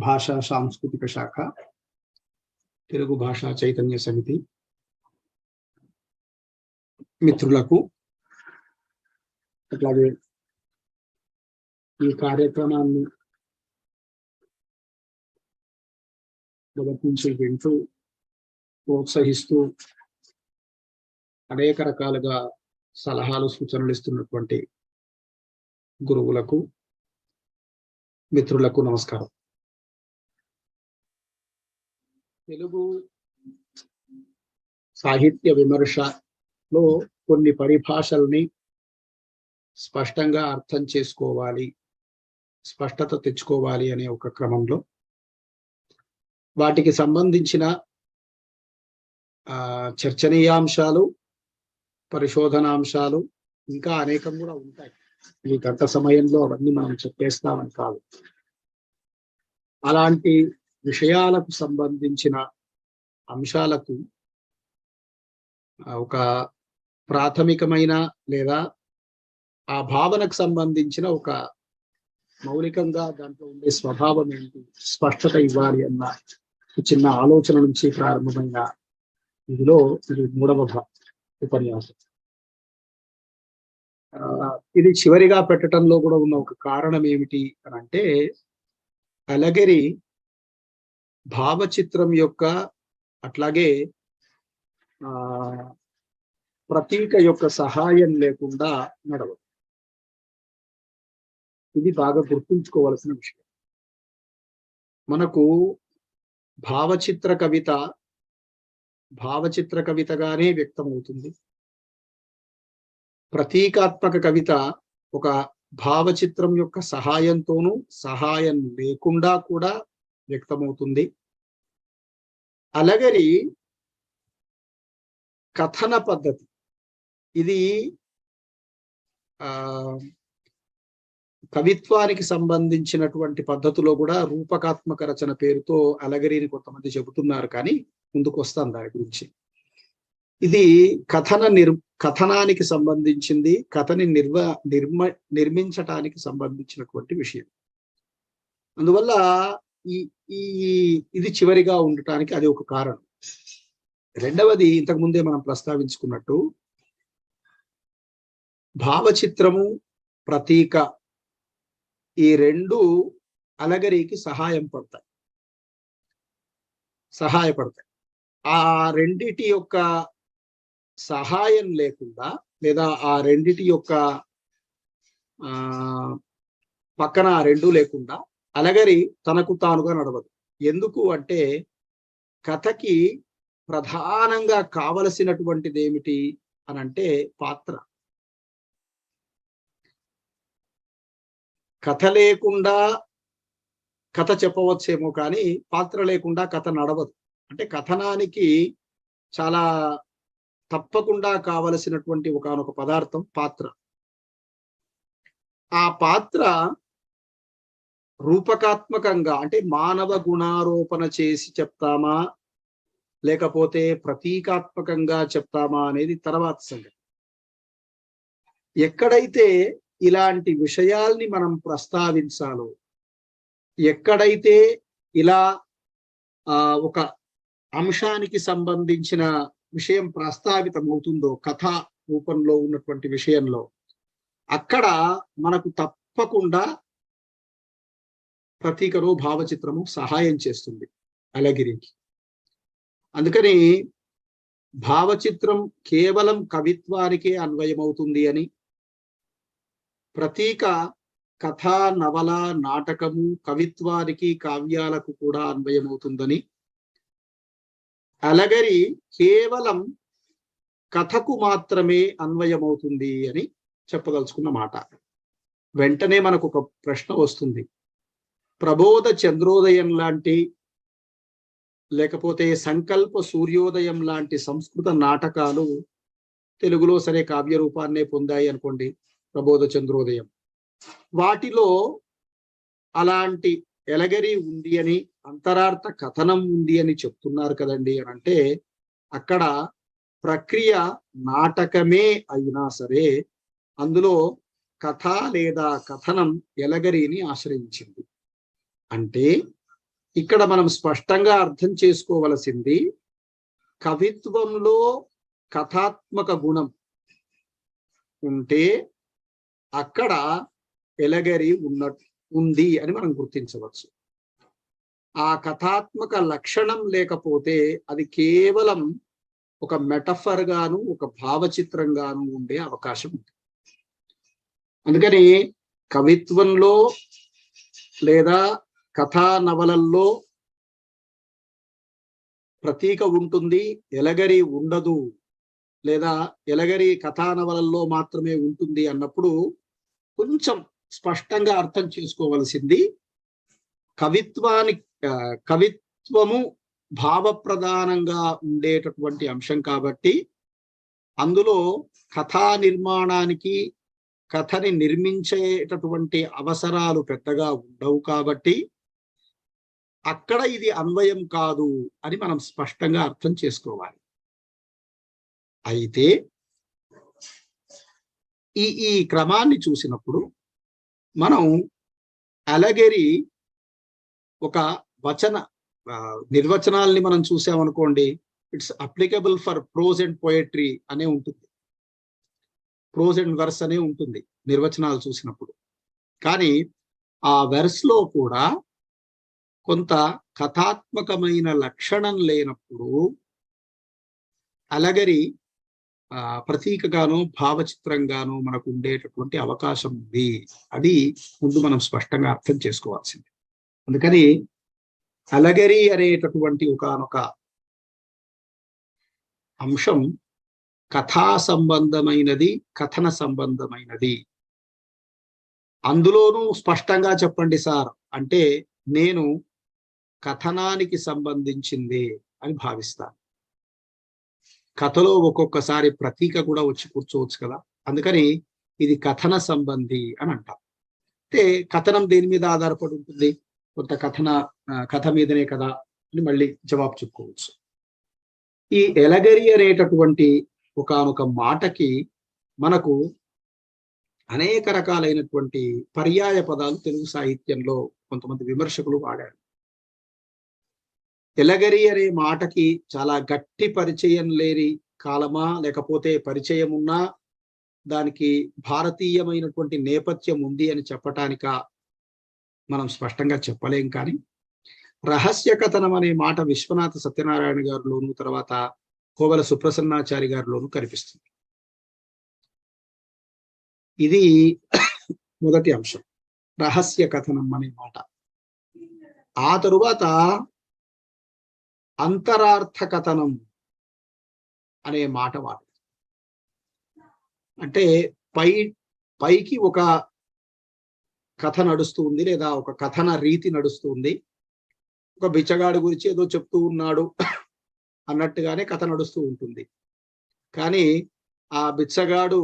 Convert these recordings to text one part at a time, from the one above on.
భాషా సాంస్కృతిక శాఖ, తెలుగు భాషా చైతన్య సమితి మిత్రులకు, అట్లాగే ఈ కార్యక్రమాన్ని మొదటి నుంచి వింటూ ప్రోత్సహిస్తూ అనేక రకాలుగా సలహాలు సూచనలు ఇస్తున్నటువంటి గురువులకు, మిత్రులకు నమస్కారం. తెలుగు సాహిత్య విమర్శలో కొన్ని పరిభాషల్ని స్పష్టంగా అర్థం చేసుకోవాలి, స్పష్టత తెచ్చుకోవాలి అనే ఒక క్రమంలో వాటికి సంబంధించిన చర్చనీయాంశాలు, పరిశోధనాంశాలు ఇంకా అనేకం కూడా ఉంటాయి. ఈ గంట సమయంలో అవన్నీ మనం చెప్పేస్తామని కాదు. అలాంటి విషయాలకు సంబంధించిన అంశాలకు ఒక ప్రాథమికమైన లేదా ఆ భావనకు సంబంధించిన ఒక మౌలికంగా దాంట్లో ఉండే స్వభావం ఏంటి, స్పష్టత ఇవ్వాలి అన్న చిన్న ఆలోచన నుంచి ప్రారంభమైన ఇందులో ఇది 3వ ఉపన్యాసం. ఇది చివరిగా పెట్టడంలో కూడా ఉన్న ఒక కారణం ఏమిటి అని అంటే, అలగిరి భావచిత్రం యొక్క అట్లాగే ప్రతీక యొక్క సహాయం లేకుండా నడవదు. ఇది బాగా గుర్తుంచుకోవాల్సిన విషయం. మనకు భావచిత్ర కవితగానే వ్యక్తమవుతుంది. ప్రతీకాత్మక కవిత ఒక భావచిత్రం యొక్క సహాయంతోనూ సహాయం లేకుండా కూడా వ్యక్తమవుతుంది. అలగరి కథన పద్ధతి ఇది కవిత్వానికి సంబంధించినటువంటి పద్ధతిలో కూడా రూపకాత్మక రచన పేరుతో అలగరిని కొంతమంది చెబుతున్నారు, కానీ ముందుకు వస్తాం దాని గురించి. ఇది కథనానికి సంబంధించింది, కథని నిర్మించటానికి సంబంధించినటువంటి విషయం. అందువల్ల ఇది చివరిగా ఉండటానికి అది ఒక కారణం. రెండవది, ఇంతకు ముందే మనం ప్రస్తావించుకున్నట్టు భావచిత్రము, ప్రతీక ఈ రెండు అలగరికి సహాయపడతాయి. ఆ రెండిటి యొక్క సహాయం లేకుండా లేదా ఆ రెండిటి యొక్క పక్కన ఆ రెండు లేకుండా అలగరి తనకు తానుగా నడవదు. ఎందుకు అంటే, కథకి ప్రధానంగా కావలసినటువంటిది ఏమిటి అని అంటే పాత్ర. కథ లేకుండా కథ చెప్పవచ్చేమో, కానీ పాత్ర లేకుండా కథ నడవదు. అంటే కథనానికి చాలా తప్పకుండా కావలసినటువంటి ఒకానొక పదార్థం పాత్ర. ఆ పాత్ర రూపకాత్మకంగా అంటే మానవ గుణారోపణ చేసి చెప్తామా లేకపోతే ప్రతీకాత్మకంగా చెప్తామా అనేది తర్వాత సంగతి. ఎక్కడైతే ఇలాంటి విషయాల్ని మనం ప్రస్తావించాలో, ఎక్కడైతే ఇలా ఒక అంశానికి సంబంధించిన విషయం ప్రస్తావితమవుతుందో కథా రూపంలో ఉన్నటువంటి విషయంలో, అక్కడ మనకు తప్పకుండా ప్రతీకలో భావచిత్రము సహాయం చేస్తుంది అలగిరికి. అందుకని భావచిత్రం కేవలం కవిత్వానికే అన్వయమవుతుంది అని, ప్రతీక కథ, నవల, నాటకము, కవిత్వానికి, కావ్యాలకు కూడా అన్వయమవుతుందని, అలగరి కేవలం కథకు మాత్రమే అన్వయమవుతుంది అని చెప్పదలుచుకున్న మాట. వెంటనే మనకు ఒక ప్రశ్న వస్తుంది. ప్రబోధ చంద్రోదయం లాంటి లేకపోతే సంకల్ప సూర్యోదయం లాంటి సంస్కృత నాటకాలు తెలుగులో సరే కావ్య రూపాన్నే పొందాయి అనుకోండి, ప్రబోధ చంద్రోదయం. వాటిలో అలాంటి ఎలగరి ఉంది అని, అంతరార్థ కథనం ఉంది అని చెప్తున్నారు కదండి అని అంటే, అక్కడ ప్రక్రియ నాటకమే అయినా సరే అందులో కథ లేదా కథనం ఎలగరిని ఆశ్రయించింది. అంటే ఇక్కడ మనం స్పష్టంగా అర్థం చేసుకోవలసింది, కవిత్వంలో కథాత్మక గుణం ఉంటే అక్కడ ఎలగరి ఉంది అని మనం గుర్తించవచ్చు. ఆ కథాత్మక లక్షణం లేకపోతే అది కేవలం ఒక మెటఫర్ గాను, ఒక భావచిత్రంగాను ఉండే అవకాశం ఉంది. అందుకని కవిత్వంలో లేదా కథా నవలల్లో ప్రతీక ఉంటుంది, ఎలగరి ఉండదు, లేదా ఎలగరి కథా నవలల్లో మాత్రమే ఉంటుంది అన్నప్పుడు కొంచెం స్పష్టంగా అర్థం చేసుకోవలసింది, కవిత్వము భావప్రధానంగా ఉండేటటువంటి అంశం కాబట్టి అందులో కథా నిర్మాణానికి, కథని నిర్మించేటటువంటి అవసరాలు పెద్దగా ఉండవు కాబట్టి అక్కడ ఇది అన్వయం కాదు అని మనం స్పష్టంగా అర్థం చేసుకోవాలి. అయితే ఈ క్రమాన్ని చూసినప్పుడు మనం అలగరి ఒక వచన నిర్వచనాల్ని మనం చూసామనుకోండి, it's applicable for prose and poetry అనే ఉంటుంది, ప్రోజ్ అండ్ వెర్స్ అనే ఉంటుంది నిర్వచనాలు చూసినప్పుడు. కానీ ఆ వెర్స్ లో కూడా కొంత కథాత్మకమైన లక్షణం లేనప్పుడు అలగరి ప్రతీకగాను, భావచిత్రంగాను మనకు ఉండేటటువంటి అవకాశం ఉంది. అది ముందు మనం స్పష్టంగా అర్థం చేసుకోవాల్సింది. అందుకని అలగరి అనేటటువంటి ఒకానొక అంశం కథా సంబంధమైనది, కథన సంబంధమైనది. అందులోనూ స్పష్టంగా చెప్పండి సార్ అంటే నేను కథనానికి సంబంధించింది అని భావిస్తాను. కథలో ఒక్కొక్కసారి ప్రతీక కూడా వచ్చి కూర్చోవచ్చు కదా, అందుకని ఇది కథన సంబంధి అని అంటాం. అంటే కథనం దేని మీద ఆధారపడి ఉంటుంది? కొంత కథ మీదనే కదా అని మళ్ళీ జవాబు చెప్పుకోవచ్చు. ఈ ఎలగరి అనేటటువంటి ఒకానొక మాటకి మనకు అనేక రకాలైనటువంటి పర్యాయ పదాలు తెలుగు సాహిత్యంలో కొంతమంది విమర్శకులు వాడారు. ఎలగరి అనే మాటకి చాలా గట్టి పరిచయం లేని కాలమా, లేకపోతే పరిచయం ఉన్నా దానికి భారతీయమైనటువంటి నేపథ్యం ఉంది అని చెప్పటానిక మనం స్పష్టంగా చెప్పలేం. కానీ రహస్య కథనం అనే మాట విశ్వనాథ సత్యనారాయణ గారిలోను, తర్వాత కోవెల సుప్రసన్నాచారి గారిలోను కనిపిస్తుంది. ఇది మొదటి అంశం, రహస్య కథనం అనే మాట. ఆ తరువాత అంతరార్థ కథనం అనే మాట వాడు. అంటే పైకి ఒక కథ నడుస్తూ ఉంది, లేదా ఒక కథన రీతి నడుస్తూ ఉంది. ఒక బిచ్చగాడి గురించి ఏదో చెప్తూ ఉన్నాడు అన్నట్టుగానే కథ నడుస్తూ ఉంటుంది. కానీ ఆ బిచ్చగాడు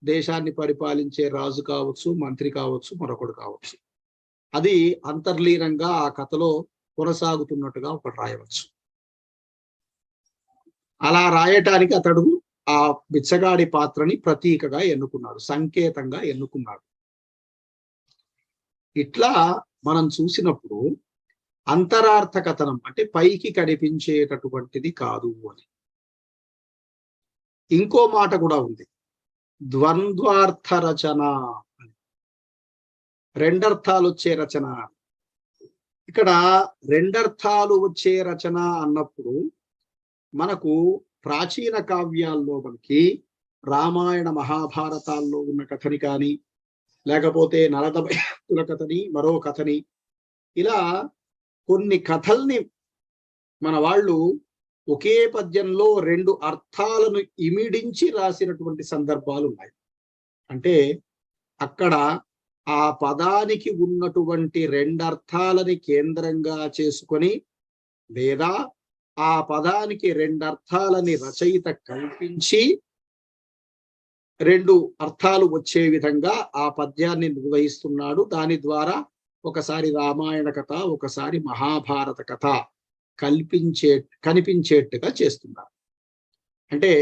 దేశాన్ని పరిపాలించే రాజు కావచ్చు, మంత్రి కావచ్చు, మరొకడు కావచ్చు. అది అంతర్లీనంగా ఆ కథలో కొనసాగుతున్నట్టుగా ఒకటి రాయవచ్చు. అలా రాయటానికి అతడు ఆ బిచ్చగాడి పాత్రని ప్రతీకగా ఎన్నుకున్నాడు, సంకేతంగా ఎన్నుకున్నాడు. ఇట్లా మనం చూసినప్పుడు అంతరార్థ కథనం అంటే పైకి కనిపించేటటువంటిది కాదు అని. ఇంకో మాట కూడా ఉంది, ద్వంద్వార్థ రచన అని, రెండర్థాలు వచ్చే రచన. ఇక్కడ రెండర్థాలు వచ్చే రచన అన్నప్పుడు మనకు ప్రాచీన కావ్యాల్లో మనకి రామాయణ మహాభారతాల్లో ఉన్న కథని కానీ, లేకపోతే నలదమయంతుల కథని, మరో కథని, ఇలా కొన్ని కథల్ని మన వాళ్ళు ఒకే పద్యంలో రెండు అర్థాలను ఇమిడించి రాసినటువంటి సందర్భాలు ఉన్నాయి. అంటే అక్కడ ఆ పదానికి ఉన్నటువంటి రెండర్థాలని కేంద్రంగా చేసుకొని, లేదా ఆ పదానికి రెండర్థాలని రచయిత కల్పించి రెండు అర్థాలు వచ్చే విధంగా ఆ పద్యాన్ని నిర్వహిస్తున్నాడు. దాని ద్వారా ఒకసారి రామాయణ కథ, ఒకసారి మహాభారత కథ కనిపించేట్టుగా చేస్తున్నారు. అంటే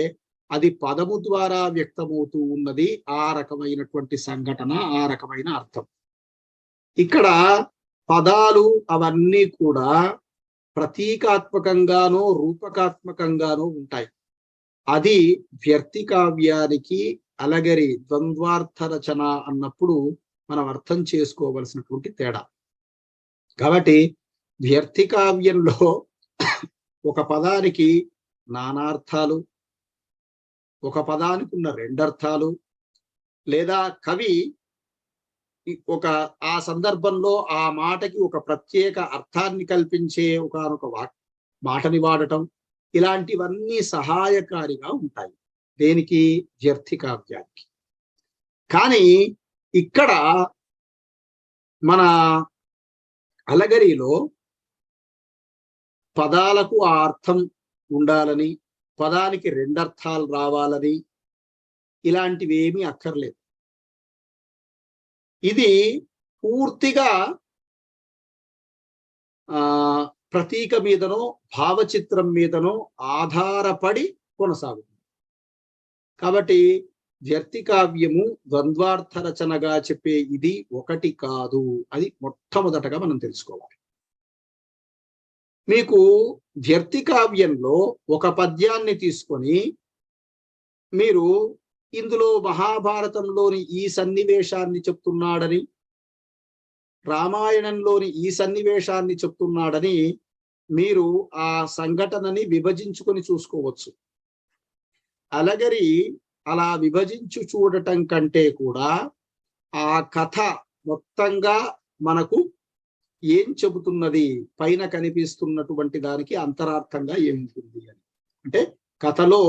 అది పదము ద్వారా వ్యక్తమవుతూ ఉన్నది, ఆ రకమైనటువంటి సంఘటన, ఆ రకమైన అర్థం. ఇక్కడ పదాలు అవన్నీ కూడా ప్రతీకాత్మకంగానో రూపకాత్మకంగానో ఉంటాయి. అది వ్యర్థి కావ్యానికి అలగరి ద్వంద్వార్థ రచన అన్నప్పుడు మనం అర్థం చేసుకోవలసినటువంటి తేడా. కాబట్టి వ్యర్థి కావ్యంలో ఒక పదానికి నానార్థాలు, ఒక పదానికి ఉన్న రెండర్థాలు, లేదా కవి ఒక ఆ సందర్భంలో ఆ మాటకి ఒక ప్రత్యేక అర్థాన్ని కల్పించే ఒక మాటని వాడటం, ఇలాంటివన్నీ సహాయకారిగా ఉంటాయి దేనికి? వ్యర్థి కావ్యానికి. కానీ ఇక్కడ మన అలగరిలో పదాలకు ఆ అర్థం ఉండాలని, పదానికి రెండర్థాలు రావాలని ఇలాంటివి ఏమీ అక్కర్లేదు. ఇది పూర్తిగా ప్రతీక మీదనో భావచిత్రం మీదనో ఆధారపడి కొనసాగుతుంది. కాబట్టి వ్యర్థి కావ్యము ద్వంద్వార్థ రచనగా చెప్పే ఇది ఒకటి కాదు. అది మొట్టమొదటగా మనం తెలుసుకోవాలి. మీకు వ్యర్థి కావ్యంలో ఒక పద్యాన్ని తీసుకొని మీరు ఇందులో మహాభారతంలోని ఈ సన్నివేశాన్ని చెప్తున్నాడని, రామాయణంలోని ఈ సన్నివేశాన్ని చెప్తున్నాడని మీరు ఆ సంఘటనని విభజించుకొని చూసుకోవచ్చు. అలగరి అలా విభజించు చూడటం కంటే కూడా ఆ కథ మొత్తంగా మనకు ఏం చెబుతున్నది, పైన కనిపిస్తున్నటువంటి దానికి అంతరార్థంగా ఏముంటుంది అని. అంటే కథలో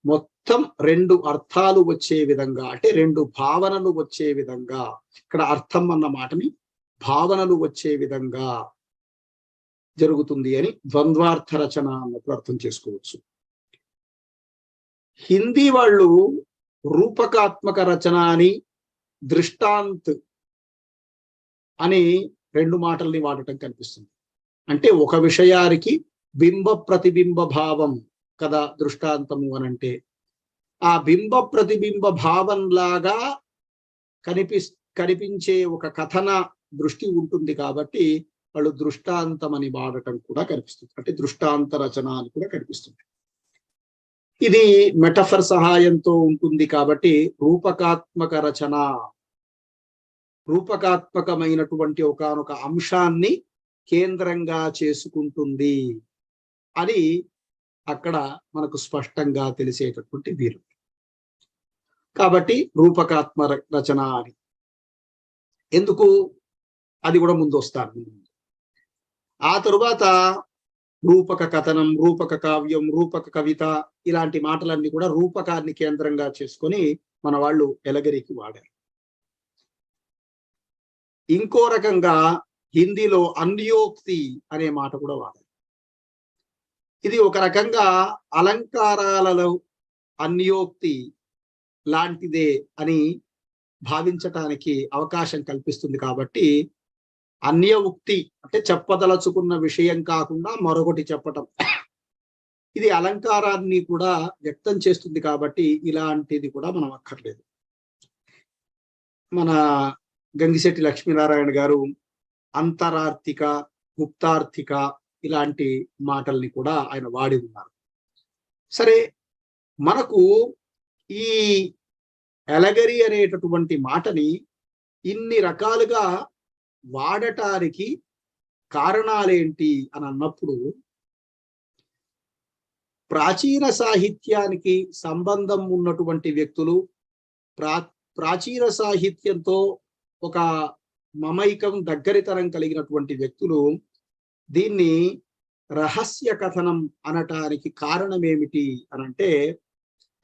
మొత్తం రెండు అర్థాలు వచ్చే విధంగా, అంటే రెండు భావనలు వచ్చే విధంగా, ఇక్కడ అర్థం అన్న మాటని భావనలు వచ్చే విధంగా జరుగుతుంది అని ద్వంద్వార్థ రచన అన్నప్పుడు అర్థం చేసుకోవచ్చు. హిందీ వాళ్ళు రూపకాత్మక రచన అని, దృష్టాంత్ అని రెండు మాటల్ని వాడటం కనిపిస్తుంది. అంటే ఒక విషయానికి బింబ ప్రతిబింబ భావం కదా దృష్టాంతము అనంటే, ఆ బింబ ప్రతిబింబ భావంలాగా కనిపించే ఒక కథన దృష్టి ఉంటుంది కాబట్టి వాళ్ళు దృష్టాంతం అని వాడటం కూడా కనిపిస్తుంది. అంటే దృష్టాంత రచన అని కూడా కనిపిస్తుంది. ఇది మెటఫర్ సహాయంతో ఉంటుంది కాబట్టి రూపకాత్మక రచన, రూపకాత్మకమైనటువంటి ఒకానొక అంశాన్ని కేంద్రంగా చేసుకుంటుంది అని అక్కడ మనకు స్పష్టంగా తెలిసేటటువంటి వీరు. కాబట్టి రూపకాత్మ రచన అని ఎందుకు, అది కూడా ముందు వస్తాను. ఆ తరువాత రూపక కథనం, రూపక కావ్యం, రూపక కవిత ఇలాంటి మాటలన్నీ కూడా రూపకాన్ని కేంద్రంగా చేసుకొని మన వాళ్ళు ఎలగరికి వాడారు. ఇంకో రకంగా హిందీలో అన్యోక్తి అనే మాట కూడా వాడారు. ఇది ఒక రకంగా అలంకారాలలో అన్యోక్తి లాంటిదే అని భావించటానికి అవకాశం కల్పిస్తుంది. కాబట్టి అన్యోక్తి అంటే చెప్పదలుచుకున్న విషయం కాకుండా మరొకటి చెప్పటం, ఇది అలంకారాన్ని కూడా వ్యక్తం చేస్తుంది. కాబట్టి ఇలాంటిది కూడా మనం అక్కర్లేదు. మన గంగిశెట్టి లక్ష్మీనారాయణ గారు అంతరార్థిక, గుప్తార్థిక ఇలాంటి మాటల్ని కూడా ఆయన వాడి ఉన్నారు. సరే, మనకు ఈ ఎలగరి అనేటటువంటి మాటని ఇన్ని రకాలుగా వాడటానికి కారణాలేంటి అని అన్నప్పుడు, ప్రాచీన సాహిత్యానికి సంబంధం ఉన్నటువంటి వ్యక్తులు, ప్రాచీన సాహిత్యంతో ఒక మమైకం, దగ్గరితనం కలిగినటువంటి వ్యక్తులు దీన్ని రహస్య కథనం అనటానికి కారణం ఏమిటి అనంటే,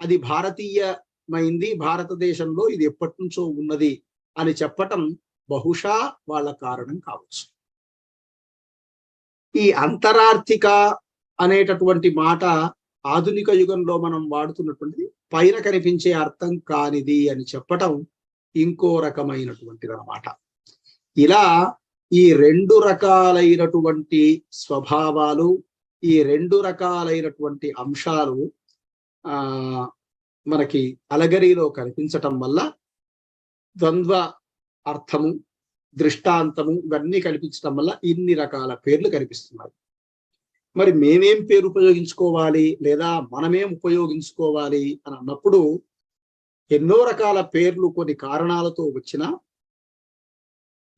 అది భారతీయమైంది, భారతదేశంలో ఇది ఎప్పటి నుంచో ఉన్నది అని చెప్పటం బహుశా వాళ్ళ కారణం కావచ్చు. ఈ అంతరార్థిక అనేటటువంటి మాట ఆధునిక యుగంలో మనం వాడుతున్నటువంటిది పైన కనిపించే అర్థం కానిది అని చెప్పటం ఇంకో రకమైనటువంటిది అన్నమాట. ఇలా ఈ రెండు రకాలైనటువంటి స్వభావాలు, ఈ రెండు రకాలైనటువంటి అంశాలు మనకి అలగరిలో కనిపించటం వల్ల ద్వంద్వ అర్థము, దృష్టాంతము ఇవన్నీ కల్పించడం వల్ల ఇన్ని రకాల పేర్లు కనిపిస్తున్నాయి. మరి మేమేం పేరు ఉపయోగించుకోవాలి లేదా మనమేం ఉపయోగించుకోవాలి అని అన్నప్పుడు ఎన్నో రకాల పేర్లు కొన్ని కారణాలతో వచ్చినా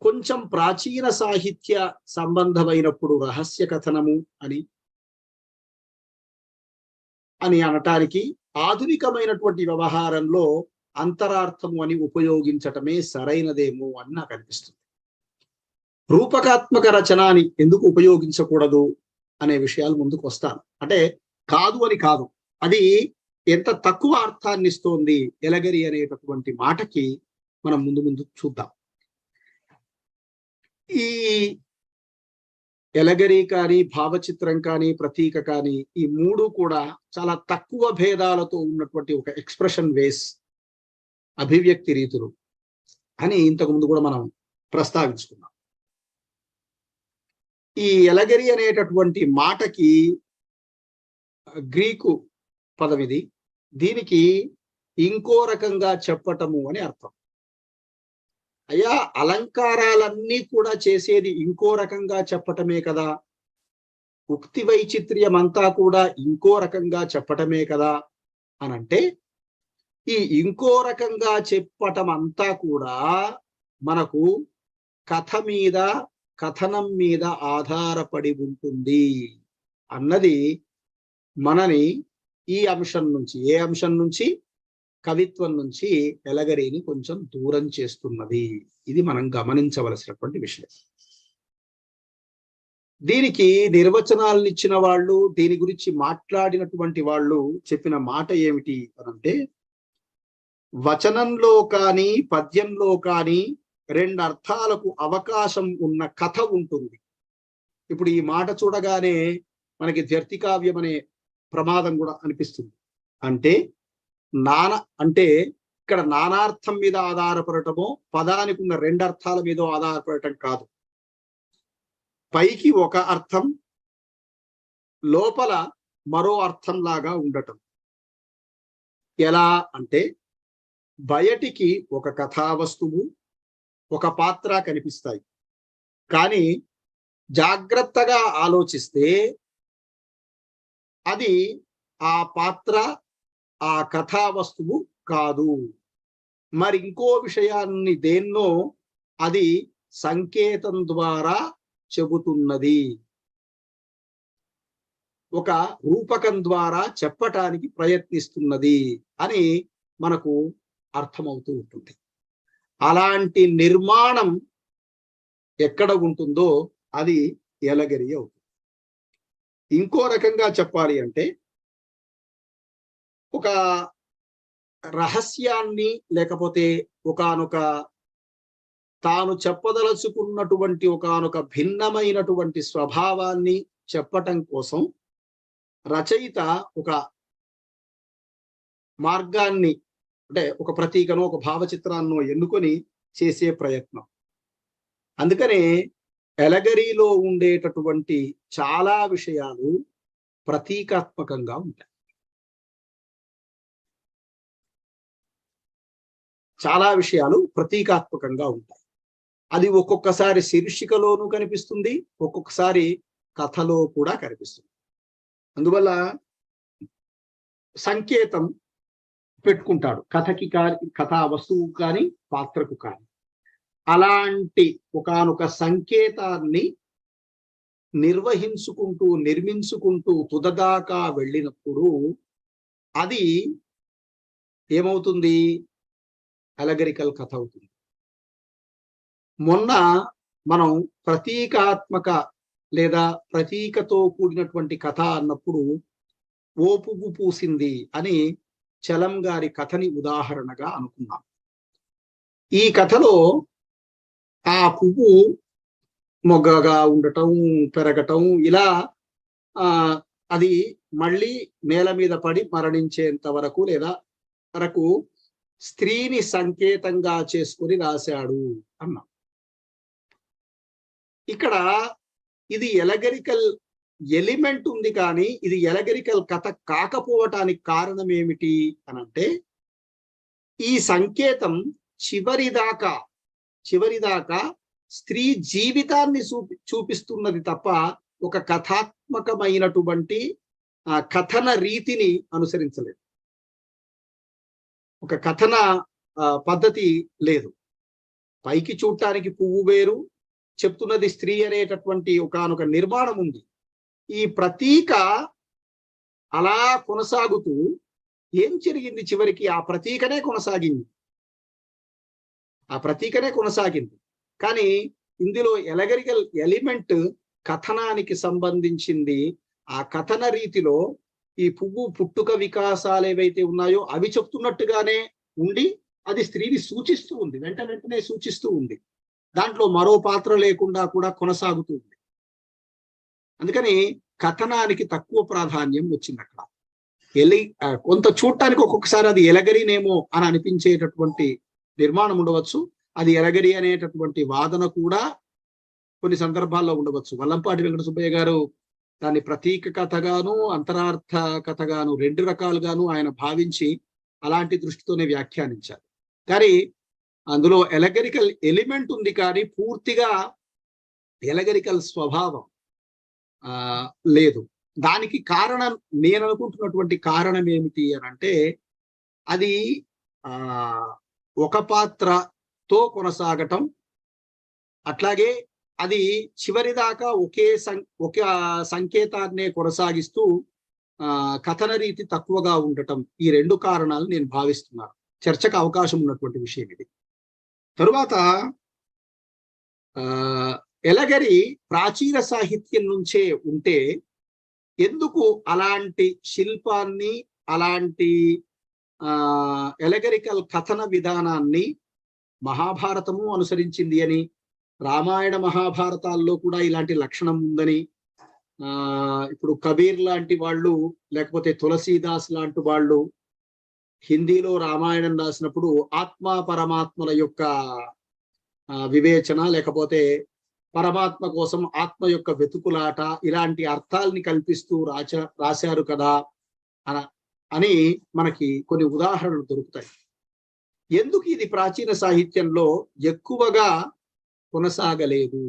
కొంచెం ప్రాచీన సాహిత్య సంబంధమైనప్పుడు రహస్య కథనము అని అనటానికి, ఆధునికమైనటువంటి వ్యవహారంలో అంతరార్థము అని ఉపయోగించటమే సరైనదేమో అని నాకు అనిపిస్తుంది. రూపకాత్మక రచన అని ఎందుకు ఉపయోగించకూడదు అనే విషయాలు ముందుకు వస్తాను. అంటే కాదు అని కాదు, అది ఎంత తక్కువ అర్థాన్ని ఇస్తోంది ఎలగరి అనేటటువంటి మాటకి మనం ముందు ముందు చూద్దాం. ఈ ఎలగరి కానీ, భావచిత్రం కానీ, ప్రతీక కానీ, ఈ మూడు కూడా చాలా తక్కువ భేదాలతో ఉన్నటువంటి ఒక ఎక్స్ప్రెషన్ వేస్, అభివ్యక్తి రీతులు అని ఇంతకు ముందు కూడా మనం ప్రస్తావించుకున్నాం. ఈ ఎలగరి అనేటటువంటి మాటకి గ్రీకు పదం ఇది. దీనికి ఇంకో రకంగా చెప్పటము అని అర్థం. అయ్యా, అలంకారాలన్నీ కూడా చేసేది ఇంకో రకంగా చెప్పటమే కదా, ఉక్తి వైచిత్ర్యం అంతా కూడా ఇంకో రకంగా చెప్పటమే కదా అనంటే, ఈ ఇంకో రకంగా చెప్పటం అంతా కూడా మనకు కథ మీద, కథనం మీద ఆధారపడి ఉంటుంది అన్నది మనని ఈ అంశం నుంచి, ఏ అంశం నుంచి, కవిత్వం నుంచి ఎలగరిని కొంచెం దూరం చేస్తున్నది. ఇది మనం గమనించవలసినటువంటి విషయం. దీనికి నిర్వచనాలను ఇచ్చిన వాళ్ళు, దీని గురించి మాట్లాడినటువంటి వాళ్ళు చెప్పిన మాట ఏమిటి అనంటే, వచనంలో కానీ పద్యంలో కానీ రెండు అర్థాలకు అవకాశం ఉన్న కథ ఉంటుంది. ఇప్పుడు ఈ మాట చూడగానే మనకి ద్వ్యర్థికావ్యం అనే ప్రమాదం కూడా అనిపిస్తుంది. అంటే ఇక్కడ నానార్థం మీద ఆధారపడటమో, పదానికి ఉన్న రెండు అర్థాల మీద ఆధారపడటం కాదు. పైకి ఒక అర్థం, లోపల మరో అర్థం లాగా ఉండటం. ఎలా అంటే, బయటికి ఒక కథా వస్తువు, ఒక పాత్ర కనిపిస్తాయి. కానీ జాగ్రత్తగా ఆలోచిస్తే అది ఆ పాత్ర, ఆ కథా వస్తువు కాదు. మరి ఇంకో విషయాన్ని దేన్నో అది సంకేతం ద్వారా చెబుతున్నది, ఒక రూపకం ద్వారా చెప్పటానికి ప్రయత్నిస్తున్నది అని మనకు అర్థమవుతూ ఉంటుంది. అలాంటి నిర్మాణం ఎక్కడ ఉంటుందో అది ఎలగరి అవుతుంది. ఇంకో రకంగా చెప్పాలి అంటే, ఒక రహస్యాన్ని లేకపోతే ఒకానొక తాను చెప్పదలుచుకున్నటువంటి ఒకానొక భిన్నమైనటువంటి స్వభావాన్ని చెప్పటం కోసం రచయిత ఒక మార్గాన్ని, అంటే ఒక ప్రతీకను, ఒక భావచిత్రాన్నో ఎన్నుకొని చేసే ప్రయత్నం. అందుకనే ఎలగరిలో ఉండేటటువంటి చాలా విషయాలు ప్రతీకాత్మకంగా ఉంటాయి. చాలా విషయాలు ప్రతీకాత్మకంగా ఉంటాయి. అది ఒక్కొక్కసారి శీర్షికలోనూ కనిపిస్తుంది, ఒక్కొక్కసారి కథలో కూడా కనిపిస్తుంది. అందువల్ల సంకేతం పెట్టుకుంటాడు కథకి కానీ, కథా వస్తువు కానీ, పాత్రకు కానీ. అలాంటి ఒకానొక సంకేతాన్ని నిర్వహించుకుంటూ, నిర్మించుకుంటూ తుదదాకా వెళ్ళినప్పుడు అది ఏమవుతుంది? అలగరికల్ కథ అవుతుంది. మొన్న మనం ప్రతీకాత్మక లేదా ప్రతీకతో కూడినటువంటి కథ అన్నప్పుడు ఓ పువ్వు పూసింది అని చలం గారి కథని ఉదాహరణగా అనుకున్నాం. ఈ కథలో ఆ పువ్వు మొగ్గగా ఉండటం, పెరగటం, ఇలా అది మళ్ళీ నేల మీద పడి మరణించేంత వరకు లేదా వరకు స్త్రీని సంకేతంగా చేసుకొని రాశాడు అన్నాం. ఇక్కడ ఇది ఎలగరికల్ ఎలిమెంట్ ఉంది, కానీ ఇది ఎలగరికల్ కథ కాకపోవటానికి కారణం ఏమిటి అనంటే, ఈ సంకేతం చివరిదాకా స్త్రీ జీవితాన్ని చూపిస్తున్నది తప్ప ఒక కథాత్మకమైనటువంటి కథన రీతిని అనుసరించలేదు. ఒక కథన పద్ధతి లేదు. పైకి చూడటానికి పువ్వు వేరు, చెప్తున్నది స్త్రీ అనేటటువంటి ఒకనొక నిర్మాణం ఉంది. ఈ ప్రతీక అలా కొనసాగుతూ ఏం జరిగింది? చివరికి ఆ ప్రతీకనే కొనసాగింది. కానీ ఇందులో ఎలగరికల్ ఎలిమెంట్ కథనానికి సంబంధించింది. ఆ కథన రీతిలో ఈ పువ్వు పుట్టుక వికాసాలు ఏవైతే ఉన్నాయో అవి చెప్తున్నట్టుగానే ఉండి అది స్త్రీని సూచిస్తూ ఉంది, వెంటనే సూచిస్తూ ఉంది. దాంట్లో మరో పాత్ర లేకుండా కూడా కొనసాగుతూ ఉంది. అందుకని కథనానికి తక్కువ ప్రాధాన్యం వచ్చింది అక్కడ. కొంత చూడటానికి ఒక్కొక్కసారి అది ఎలగరినేమో అని అనిపించేటటువంటి నిర్మాణం ఉండవచ్చు. అది ఎలగరి అనేటటువంటి వాదన కూడా కొన్ని సందర్భాల్లో ఉండవచ్చు. వల్లంపాటి వెంకట సుబ్బయ్య గారు దాన్ని ప్రతీక కథగాను అంతరార్థ కథగాను రెండు రకాలుగాను ఆయన భావించి అలాంటి దృష్టితోనే వ్యాఖ్యానించారు. కానీ అందులో ఎలగరికల్ ఎలిమెంట్ ఉంది, కానీ పూర్తిగా ఎలగరికల్ స్వభావం లేదు. దానికి కారణం, నేను అనుకుంటున్నటువంటి కారణం ఏమిటి అని అంటే, అది ఒక పాత్రతో కొనసాగటం, అట్లాగే అది చివరి దాకా ఒక సంకేతాన్నే కొనసాగిస్తూ కథన రీతి తక్కువగా ఉండటం, ఈ రెండు కారణాలు నేను భావిస్తున్నాను. చర్చకు అవకాశం ఉన్నటువంటి విషయం ఇది. తరువాత ఎలగరి ప్రాచీన సాహిత్యం నుంచే ఉంటే ఎందుకు అలాంటి శిల్పాన్ని, అలాంటి ఎలగరికల్ కథన విధానాన్ని మహాభారతము అనుసరించింది అని, రామాయణ మహాభారతాల్లో కూడా ఇలాంటి లక్షణం ఉందని, ఇప్పుడు కబీర్ లాంటి వాళ్ళు లేకపోతే తులసీదాస్ లాంటి వాళ్ళు హిందీలో రామాయణం రాసినప్పుడు ఆత్మ పరమాత్మల యొక్క వివేచన, లేకపోతే పరమాత్మ కోసం ఆత్మ యొక్క వెతుకులాట, ఇలాంటి అర్థాలని కల్పిస్తూ రాశారు కదా అని మనకి కొన్ని ఉదాహరణలు దొరుకుతాయి. ఎందుకు ఇది ప్రాచీన సాహిత్యంలో ఎక్కువగా కొనసాగలేదు,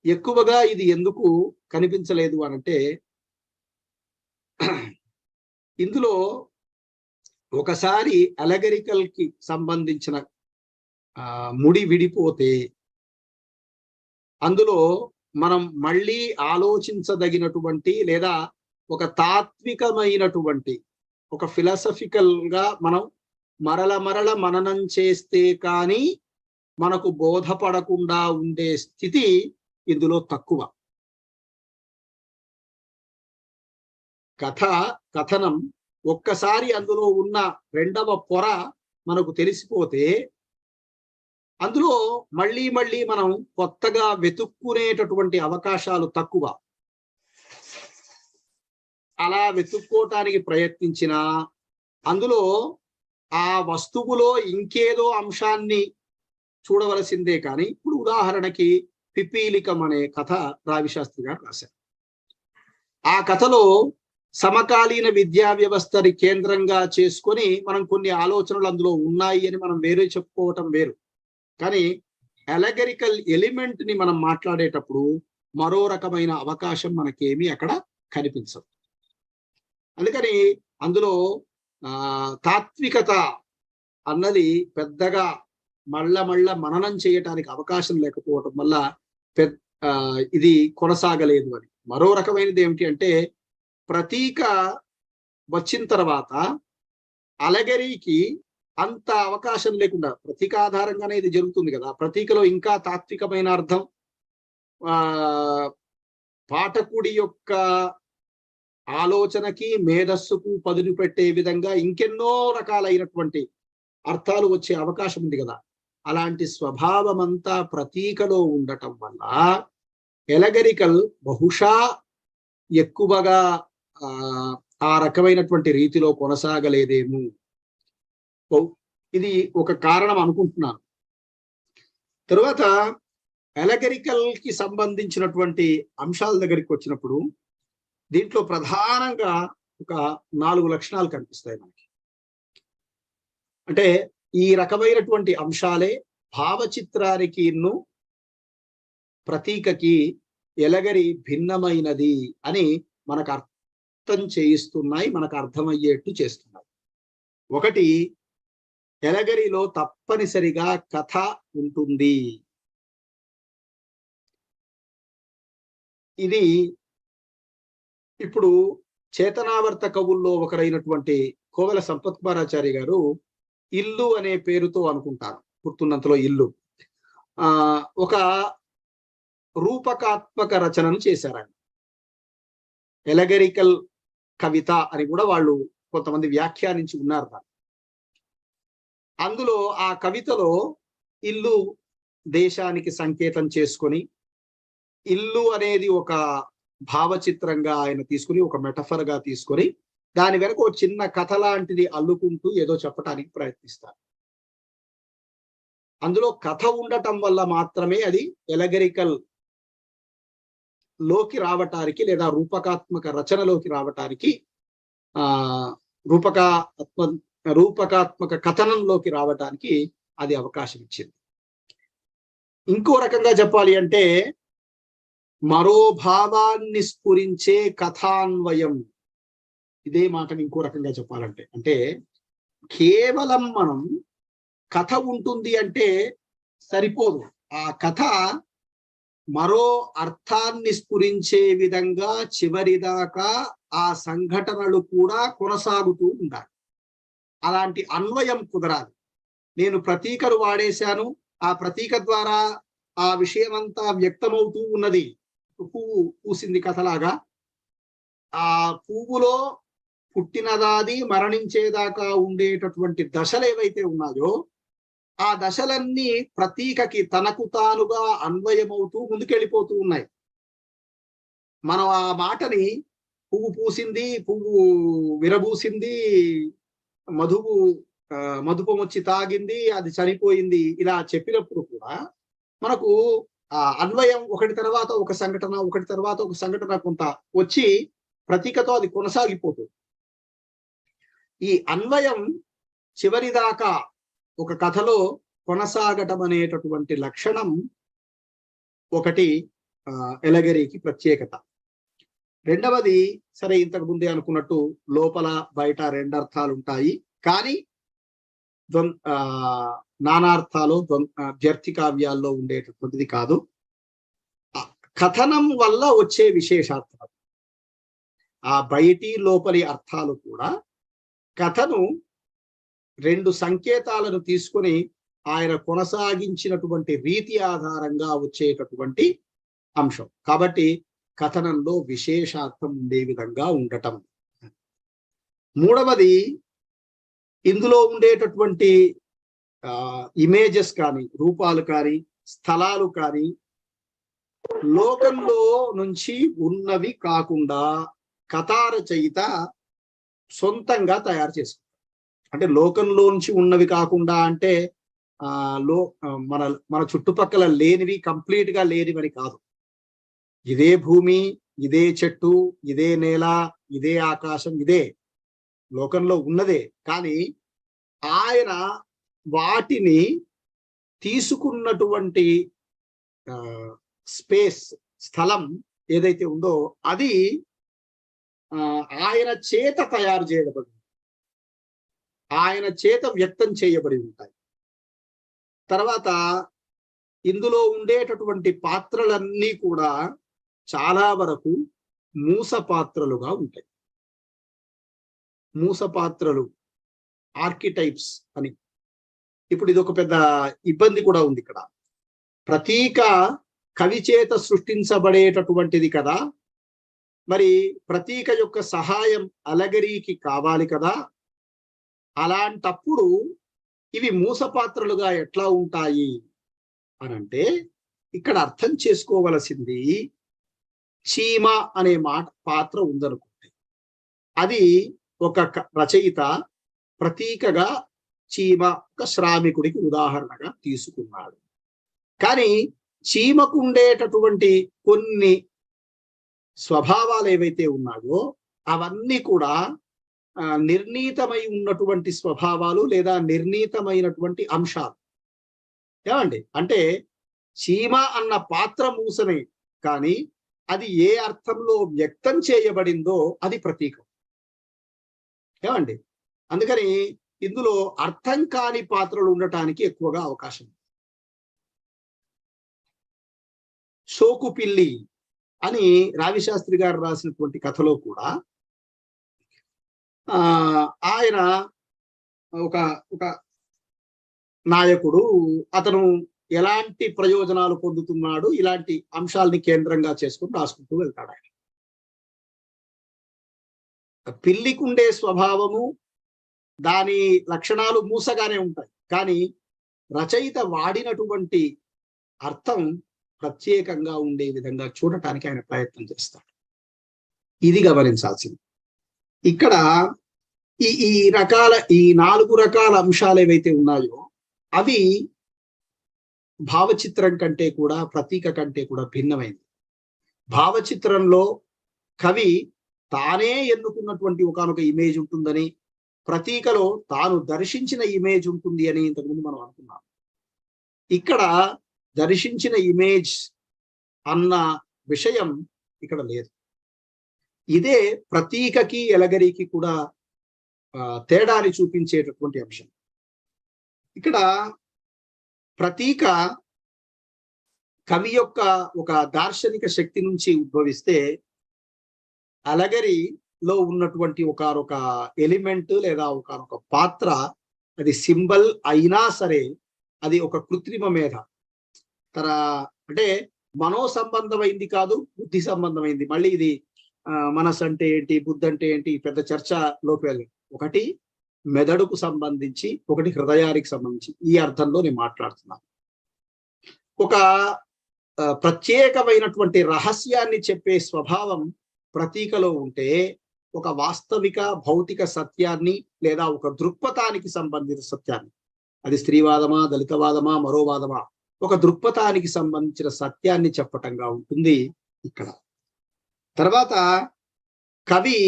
ఎక్కువగా ఇది ఎందుకు కనిపించలేదు అనంటే, ఇందులో ఒకసారి అలగరికల్ కి సంబంధించిన ముడి విడిపోతే అందులో మనం మళ్ళీ ఆలోచించదగినటువంటి లేదా ఒక తాత్వికమైనటువంటి ఒక ఫిలాసఫికల్ గా మనం మరల మననం చేస్తే కానీ మనకు బోధపడకుండా ఉండే స్థితి ఇందులో తక్కువ. కథనం ఒక్కసారి అందులో ఉన్న రెండవ పొర మనకు తెలిసిపోతే అందులో మళ్ళీ మనం కొత్తగా వెతుక్కునేటటువంటి అవకాశాలు తక్కువ. అలా వెతుక్కోవటానికి ప్రయత్నించినా అందులో ఆ వస్తువులో ఇంకేదో అంశాన్ని చూడవలసిందే. కానీ ఇప్పుడు ఉదాహరణకి పిపీలికం అనే కథ రావిశాస్త్రి గారు రాశారు. ఆ కథలో సమకాలీన విద్యా వ్యవస్థని కేంద్రంగా చేసుకొని మనం కొన్ని ఆలోచనలు అందులో ఉన్నాయి అని మనం వేరే చెప్పుకోవటం వేరు. కానీ అలగరికల్ ఎలిమెంట్ ని మనం మాట్లాడేటప్పుడు మరో రకమైన అవకాశం మనకేమీ అక్కడ కనిపించదు. అందుకని అందులో తాత్వికత అన్నది పెద్దగా మళ్ళా మననం చేయటానికి అవకాశం లేకపోవటం వల్ల ఇది కొనసాగలేదు అని. మరో రకమైనది ఏమిటి అంటే, ప్రతీక వచ్చిన తర్వాత అలగరికి అంత అవకాశం లేకుండా, ప్రతీక ఆధారంగానే ఇది జరుగుతుంది కదా, ప్రతీకలో ఇంకా తాత్వికమైన అర్థం, పాఠకుడి యొక్క ఆలోచనకి మేధస్సుకు పదును పెట్టే విధంగా ఇంకెన్నో రకాలైనటువంటి అర్థాలు వచ్చే అవకాశం ఉంది కదా. అలాంటి స్వభావం అంతా ప్రతీకలో ఉండటం వల్ల ఎలగరికల్ బహుశా ఎక్కువగా ఆ రకమైనటువంటి రీతిలో కొనసాగలేదేమో. ఇది ఒక కారణం అనుకుంటున్నాను. తరువాత అలగరికల్ కి సంబంధించినటువంటి అంశాల దగ్గరికి వచ్చినప్పుడు దీంట్లో ప్రధానంగా ఒక 4 లక్షణాలు కనిపిస్తాయి మనకి. అంటే ఈ రకమైనటువంటి అంశాలే భావచిత్రానికి ప్రతీకకి ఎలగరి భిన్నమైనది అని మనకు అర్థం చేయిస్తున్నాయి, మనకు అర్థమయ్యేట్టు చేస్తున్నాయి. ఒకటి, ఎలగరిలో తప్పనిసరిగా కథ ఉంటుంది. ఇది ఇప్పుడు చేతనావర్త కవుల్లో ఒకరైనటువంటి కోవెల సంపత్ కుమారాచారి గారు ఇల్లు అనే పేరుతో అనుకుంటారు, గుర్తున్నంతలో ఇల్లు ఒక రూపకాత్మక రచనను చేశారు. ఎలగరికల్ కవిత అని కూడా వాళ్ళు కొంతమంది వ్యాఖ్యానించి ఉన్నారు. అందులో ఆ కవితలో ఇల్లు దేశానికి సంకేతం చేసుకొని, ఇల్లు అనేది ఒక భావచిత్రంగా ఆయన తీసుకుని, ఒక మెటఫర్ గా తీసుకొని, దాని వెనక ఒక చిన్న కథ లాంటిది అల్లుకుంటూ ఏదో చెప్పడానికి ప్రయత్నిస్తారు. అందులో కథ ఉండటం వల్ల మాత్రమే అది ఎలగరికల్ లోకి రావటానికి లేదా రూపకాత్మక రచనలోకి రావటానికి రూపకాత్మక కథనంలోకి రావటానికి అది అవకాశం ఇచ్చింది. ఇంకో రకంగా చెప్పాలి అంటే మరో భావాన్ని స్ఫురించే కథాన్వయం. ఇదే మాటని ఇంకో రకంగా చెప్పాలంటే, అంటే కేవలం మనం కథ ఉంటుంది అంటే సరిపోదు, ఆ కథ మరో అర్థాన్ని స్ఫురించే విధంగా చివరిదాకా ఆ సంఘటనలు కూడా కొనసాగుతూ ఉండాలి. అలాంటి అన్వయం కుదరాలి. నేను ప్రతీకలు వాడేశాను, ఆ ప్రతీక ద్వారా ఆ విషయమంతా వ్యక్తమవుతూ ఉన్నది. పువ్వు పూసింది కథలాగా, ఆ పువ్వులో పుట్టినదాది మరణించేదాకా ఉండేటటువంటి దశలు ఏవైతే ఉన్నాయో ఆ దశలన్నీ ప్రతీకకి తనకు తానుగా అన్వయమవుతూ ముందుకెళ్ళిపోతూ ఉన్నాయి. మనం ఆ మాటని పువ్వు పూసింది, పువ్వు విరబూసింది, మధుపం వచ్చి తాగింది, అది చనిపోయింది, ఇలా చెప్పినప్పుడు కూడా మనకు ఆ అన్వయం ఒకటి తర్వాత ఒక సంఘటన, ఒకటి తర్వాత ఒక సంఘటన కొంత వచ్చి ప్రతీకతో అది కొనసాగిపోతుంది. ఈ అన్వయం చివరిదాకా ఒక కథలో కొనసాగటం అనేటటువంటి లక్షణం ఒకటి ఎలగరికి ప్రత్యేకత. రెండవది, సరే ఇంతకు ముందే అనుకున్నట్టు లోపల బయట రెండు అర్థాలు ఉంటాయి, కానీ నానార్థాలు వ్యర్థి కావ్యాల్లో ఉండేటటువంటిది కాదు. కథనం వల్ల వచ్చే విశేషార్థం. ఆ బయటి లోపలి అర్థాలు కూడా కథను రెండు సంకేతాలను తీసుకొని ఆయన కొనసాగించినటువంటి రీతి ఆధారంగా వచ్చేటటువంటి అంశం. కాబట్టి కథనంలో విశేషార్థం ఉండే విధంగా ఉండటం. మూడవది, ఇందులో ఉండేటటువంటి ఇమేజెస్ కానీ, రూపాలు కానీ, స్థలాలు కానీ లోకంలో నుంచి ఉన్నవి కాకుండా కథారచయిత సొంతంగా తయారు చేసుకుంటారు. అంటే లోకంలో నుంచి ఉన్నవి కాకుండా అంటే మన చుట్టుపక్కల లేనివి, కంప్లీట్ గా లేనివని కాదు. ఇదే భూమి, ఇదే చెట్టు, ఇదే నేల, ఇదే ఆకాశం, ఇదే లోకంలో ఉన్నదే. కానీ ఆయన వాటిని తీసుకున్నటువంటి స్పేస్, స్థలం ఏదైతే ఉందో అది ఆయన చేత తయారు చేయబడి, ఆయన చేత వ్యక్తం చేయబడి ఉంటాయి. తర్వాత ఇందులో ఉండేటటువంటి పాత్రలన్నీ కూడా చాలా వరకు మూస పాత్రలుగా ఉంటాయి. మూస పాత్రలు, ఆర్కిటైప్స్ అని. ఇప్పుడు ఇది ఒక పెద్ద ఇబ్బంది కూడా ఉంది ఇక్కడ. ప్రతీక కవి చేత సృష్టించబడేటటువంటిది కదా, మరి ప్రతీక యొక్క సహాయం అలగరికి కావాలి కదా. అలాంటప్పుడు ఇవి మూస పాత్రలుగా ఎట్లా ఉంటాయి అనంటే, ఇక్కడ అర్థం చేసుకోవలసింది, చీమ అనే పాత్ర ఉందనుకుంటే అది ఒక రచయిత ప్రతీకగా చీమ ఒక శ్రామికుడికి ఉదాహరణగా తీసుకున్నాడు. కానీ చీమకు ఉండేటటువంటి కొన్ని స్వభావాలు ఏవైతే ఉన్నాయో అవన్నీ కూడా నిర్ణీతమై ఉన్నటువంటి స్వభావాలు లేదా నిర్ణీతమైనటువంటి అంశాలు. ఏమండి? అంటే చీమ అన్న పాత్ర మూసనే, కానీ అది ఏ అర్థంలో వ్యక్తం చేయబడిందో అది ప్రతీకం. ఏమండి? అందుకని ఇందులో అర్థం కాని పాత్రలు ఉండటానికి ఎక్కువగా అవకాశం. సోకు పిల్లి అని రావిశాస్త్రి గారు రాసినటువంటి కథలో కూడా ఆయన ఒక ఒక నాయకుడు, అతను ఎలాంటి ప్రయోజనాలు పొందుతున్నాడు, ఇలాంటి అంశాలని కేంద్రంగా చేసుకుని రాసుకుంటూ వెళ్తాడు ఆయన. పిల్లికుండే స్వభావము, దాని లక్షణాలు మూసగానే ఉంటాయి, కానీ రచయిత వాడినటువంటి అర్థం ప్రత్యేకంగా ఉండే విధంగా చూడటానికి ఆయన ప్రయత్నం చేస్తాడు. ఇది గమనించాల్సింది. ఇక్కడ ఈ రకాల ఈ 4 రకాల అంశాలు ఏవైతే ఉన్నాయో అవి భావచిత్రం కంటే కూడా, ప్రతీక కంటే కూడా భిన్నమైంది. భావచిత్రంలో కవి తానే ఎన్నుకున్నటువంటి ఒకానొక ఇమేజ్ ఉంటుందని, ప్రతీకలో తాను దర్శించిన ఇమేజ్ ఉంటుంది అని ఇంతకుముందు మనం అనుకున్నాం. ఇక్కడ దర్శించిన ఇమేజ్ అన్న విషయం ఇక్కడ లేదు. ఇదే ప్రతీకకి ఎలగరికి కూడా తేడాని చూపించేటటువంటి అంశం. ఇక్కడ ప్రతీక కవి యొక్క ఒక దార్శనిక శక్తి నుంచి ఉద్భవిస్తే, అలగరిలో ఉన్నటువంటి ఒకనొక ఎలిమెంట్ లేదా ఒకనొక పాత్ర అది సింబల్ అయినా సరే అది ఒక కృత్రిమ మేధ అంటే మనో సంబంధమైంది కాదు, బుద్ధి సంబంధమైంది. మళ్ళీ ఇది మనసు అంటే ఏంటి, బుద్ధి అంటే ఏంటి, పెద్ద చర్చలోకి వెళ్ళి, ఒకటి మెదడుకు సంబంధించి, ఒకటి హృదయానికి సంబంధించి, ఈ అర్థంలో నేను మాట్లాడుతున్నాను. ఒక ప్రత్యేకమైనటువంటి రహస్యాన్ని చెప్పే స్వభావం ప్రతీకలో ఉంటే, ఒక వాస్తవిక భౌతిక సత్యాన్ని లేదా ఒక దృక్పథానికి సంబంధించిన సత్యాన్ని, అది స్త్రీవాదమా, దళితవాదమా, మరోవాదమా, ఒక దృక్పథానికి సంబంధించిన సత్యాన్ని చెప్పటంగా ఉంటుంది ఇక్కడ. తర్వాత కవి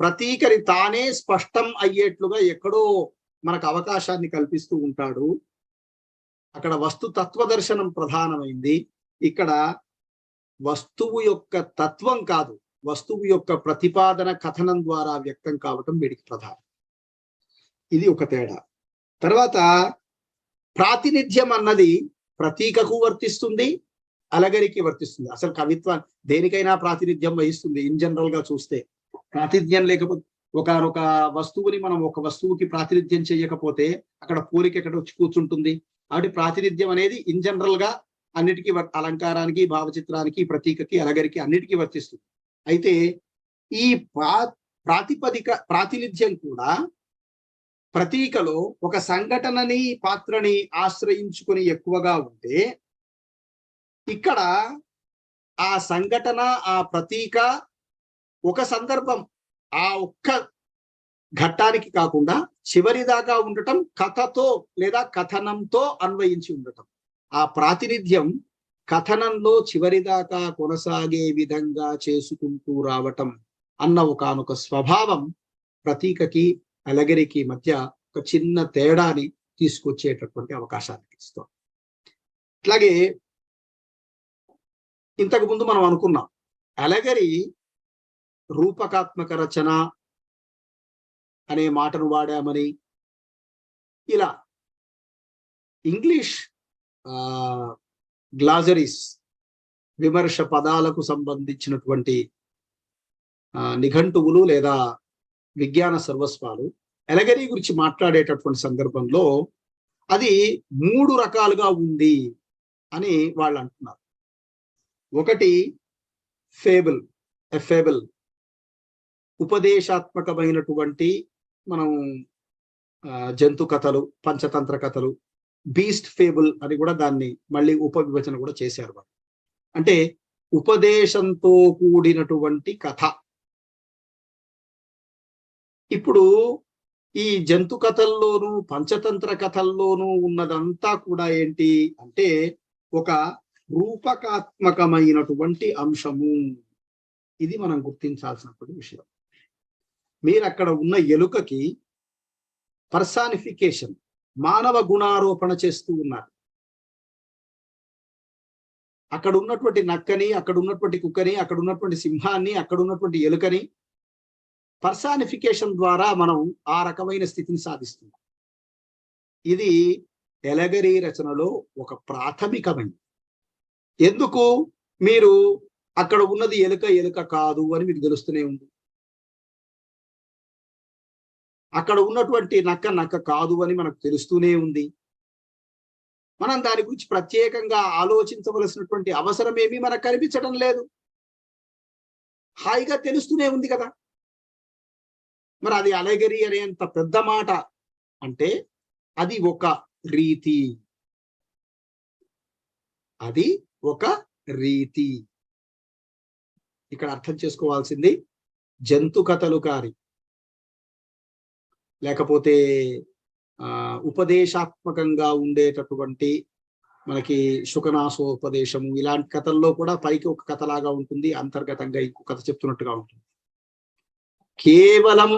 ప్రతీకని తానే స్పష్టం అయ్యేట్లుగా ఎక్కడో మనకు అవకాశాన్ని కల్పిస్తూ ఉంటాడు. అక్కడ వస్తు తత్వదర్శనం ప్రధానమైంది. ఇక్కడ వస్తువు యొక్క తత్వం కాదు, వస్తువు యొక్క ప్రతిపాదన కథనం ద్వారా వ్యక్తం కావటం వీడికి ప్రధానం. ఇది ఒక తేడా. తర్వాత ప్రాతినిధ్యం అన్నది ప్రతీకకు వర్తిస్తుంది, అలగరికి వర్తిస్తుంది. అసలు కవిత్వం దేనికైనా ప్రాతినిధ్యం వహిస్తుంది. ఇన్ జనరల్ గా చూస్తే ప్రాతినిధ్యం లేకపోతే ఒకనొక వస్తువుని మనం ఒక వస్తువుకి ప్రాతినిధ్యం చేయకపోతే అక్కడ పోలిక ఎక్కడ వచ్చి కూర్చుంటుంది. కాబట్టి ప్రాతినిధ్యం అనేది ఇన్ జనరల్ గా అన్నిటికీ, అలంకారానికి, భావచిత్రానికి, ప్రతీకకి, అలగరికి అన్నిటికీ వర్తిస్తుంది. అయితే ఈ ప్రాతినిధ్యం కూడా ప్రతీకలో ఒక సంఘటనని, పాత్రని ఆశ్రయించుకొని ఎక్కువగా ఉంటే, ఇక్కడ ఆ సంఘటన, ఆ ప్రతీక ఒక సందర్భం, ఆ ఒక్క ఘట్టానికి కాకుండా చివరి దాకా ఉండటం, కథతో లేదా కథనంతో అన్వయించి ఉండటం. ఆ ప్రాతినిధ్యం కథనంలో చివరి దాకా కొనసాగే విధంగా చేసుకుంటూ రావటం అన్న ఒకానొక స్వభావం ప్రతీకకి, అలగరికి మధ్య ఒక చిన్న తేడాని తీసుకొచ్చేటటువంటి అవకాశాన్ని ఇస్తాం. అట్లాగే ఇంతకు ముందు మనం అనుకున్నాం, అలగరి రూపకాత్మక రచన అనే మాటను వాడామని. ఇలా ఇంగ్లీష్ గ్లాజరీస్, విమర్శ పదాలకు సంబంధించినటువంటి నిఘంటువులు లేదా విజ్ఞాన సర్వస్వాలు అలగరి గురించి మాట్లాడేటటువంటి సందర్భంలో అది 3 రకాలుగా ఉంది అని వాళ్ళు అంటున్నారు. ఒకటి ఫేబుల్, ఫేబుల్ ఉపదేశాత్మకమైనటువంటి, మనం జంతు కథలు, పంచతంత్ర కథలు, బీస్ట్ ఫేబుల్ అని కూడా దాన్ని మళ్ళీ ఉపవిభజన కూడా చేశారు వాళ్ళు. అంటే ఉపదేశంతో కూడినటువంటి కథ. ఇప్పుడు ఈ జంతు కథల్లోనూ పంచతంత్ర కథల్లోనూ ఉన్నదంతా కూడా ఏంటి అంటే ఒక రూపకాత్మకమైనటువంటి అంశము. ఇది మనం గుర్తించాల్సినటువంటి విషయం. మీరు అక్కడ ఉన్న ఎలుకకి పర్సానిఫికేషన్, మానవ గుణారోపణ చేస్తూ ఉన్నారు. అక్కడ ఉన్నటువంటి నక్కని, అక్కడ ఉన్నటువంటి కుక్కని, అక్కడ ఉన్నటువంటి సింహాన్ని, అక్కడ ఉన్నటువంటి ఎలుకని పర్సానిఫికేషన్ ద్వారా మనం ఆ రకమైన స్థితిని సాధిస్తున్నాం. ఇది ఎలగరి రచనలో ఒక ప్రాథమికమైనది. ఎందుకు మీరు అక్కడ ఉన్నది ఎలుక ఎలుక కాదు అని మీకు తెలుస్తూనే ఉంది, అక్కడ ఉన్నటువంటి నక్క నక్క కాదు అని మనకు తెలుస్తూనే ఉంది. మనం దాని గురించి ప్రత్యేకంగా ఆలోచించవలసినటువంటి అవసరం ఏమీ మనకు కనిపించడం లేదు, హాయిగా తెలుస్తూనే ఉంది కదా. మరి అది అలెగరీ అనేంత పెద్ద మాట అంటే అది ఒక రీతి, అది ఒక రీతి. ఇక్కడ అర్థం చేసుకోవాల్సింది జంతు కథలు కాని, లేకపోతే ఉపదేశాత్మకంగా ఉండేటటువంటి మనకి శుకనాసోపదేశము ఇలాంటి కథల్లో కూడా పైకి ఒక కథలాగా ఉంటుంది, అంతర్గతంగా ఇంకో కథ చెప్తున్నట్టుగా ఉంటుంది. కేవలం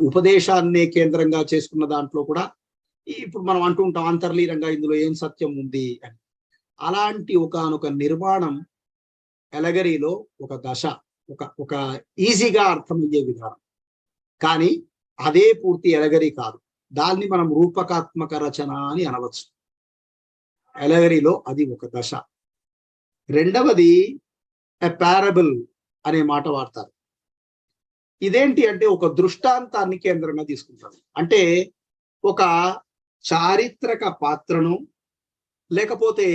ఉపదేశాన్నే కేంద్రంగా చేసుకున్న దాంట్లో కూడా ఇప్పుడు మనం అంటూ ఉంటాం అంతర్లీనంగా ఇందులో ఏం సత్యం ఉంది అని. అలాంటి ఒకానొక నిర్మాణం ఎలగరీలో ఒక దశ, ఒక ఈజీగా అర్థమయ్యే విధానం. కానీ అదే పూర్తి ఎలగరీ కాదు, దాన్ని మనం రూపకాత్మక రచన అని అనవచ్చు. ఎలగరీలో అది ఒక దశ. రెండవది ఎ పారబుల్ అనే మాట వాడతారు. ఇదేంటి అంటే ఒక దృష్టాంతాన్ని కేంద్రంగా తీసుకుంటారు. అంటే ఒక చారిత్రక పాత్రను లేకపోతే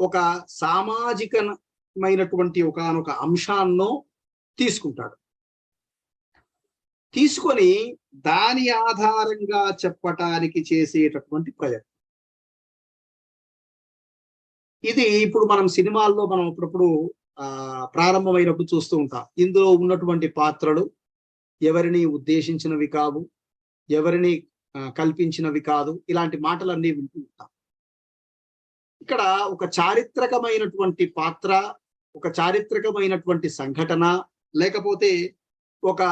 ఒక సామాజికమైనటువంటి ఒకనొక అంశాన్నో తీసుకుంటాడు, తీసుకొని దాని ఆధారంగా చెప్పటానికి చేసేటటువంటి ప్రయత్నం. ఇది ఇప్పుడు మనం సినిమాల్లో మనం అప్పుడప్పుడు ప్రారంభమైనప్పుడు చూస్తూ ఉంటాం. ఇందులో ఉన్నటువంటి పాత్రలు ఎవరిని ఉద్దేశించినవి కావు, ఎవరిని కల్పించినవి కాదు, ఇలాంటి మాటలన్నీ వింటూ ఉంటాం. ఇక్కడ ఒక చారిత్రకమైనటువంటి పాత్ర, ఒక చారిత్రకమైనటువంటి సంఘటన, లేకపోతే ఒక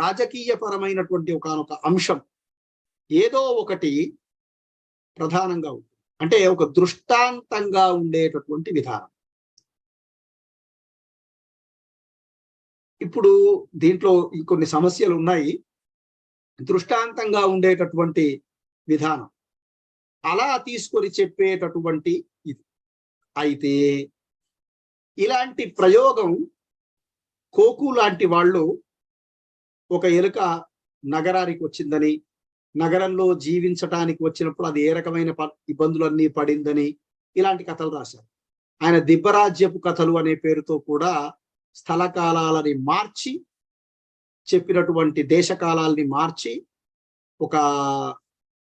రాజకీయ పరమైనటువంటి ఒకనొక అంశం ఏదో ఒకటి ప్రధానంగా ఉంటుంది. అంటే ఒక దృష్టాంతంగా ఉండేటటువంటి విధానం. ఇప్పుడు దీంట్లో కొన్ని సమస్యలు ఉన్నాయి. దృష్టాంతంగా ఉండేటటువంటి విధానం అలా తీసుకొని చెప్పేటటువంటి ఇది. అయితే ఇలాంటి ప్రయోగం కోకు లాంటి వాళ్ళు ఒక ఎలుక నగరానికి వచ్చిందని, నగరంలో జీవించటానికి వచ్చినప్పుడు అది ఏ రకమైన ఇబ్బందులన్నీ పడిందని ఇలాంటి కథలు రాశారు. ఆయన దిబ్బరాజ్యపు కథలు అనే పేరుతో కూడా స్థల కాలాలని మార్చి చెప్పినటువంటి, దేశకాలాల్ని మార్చి ఒక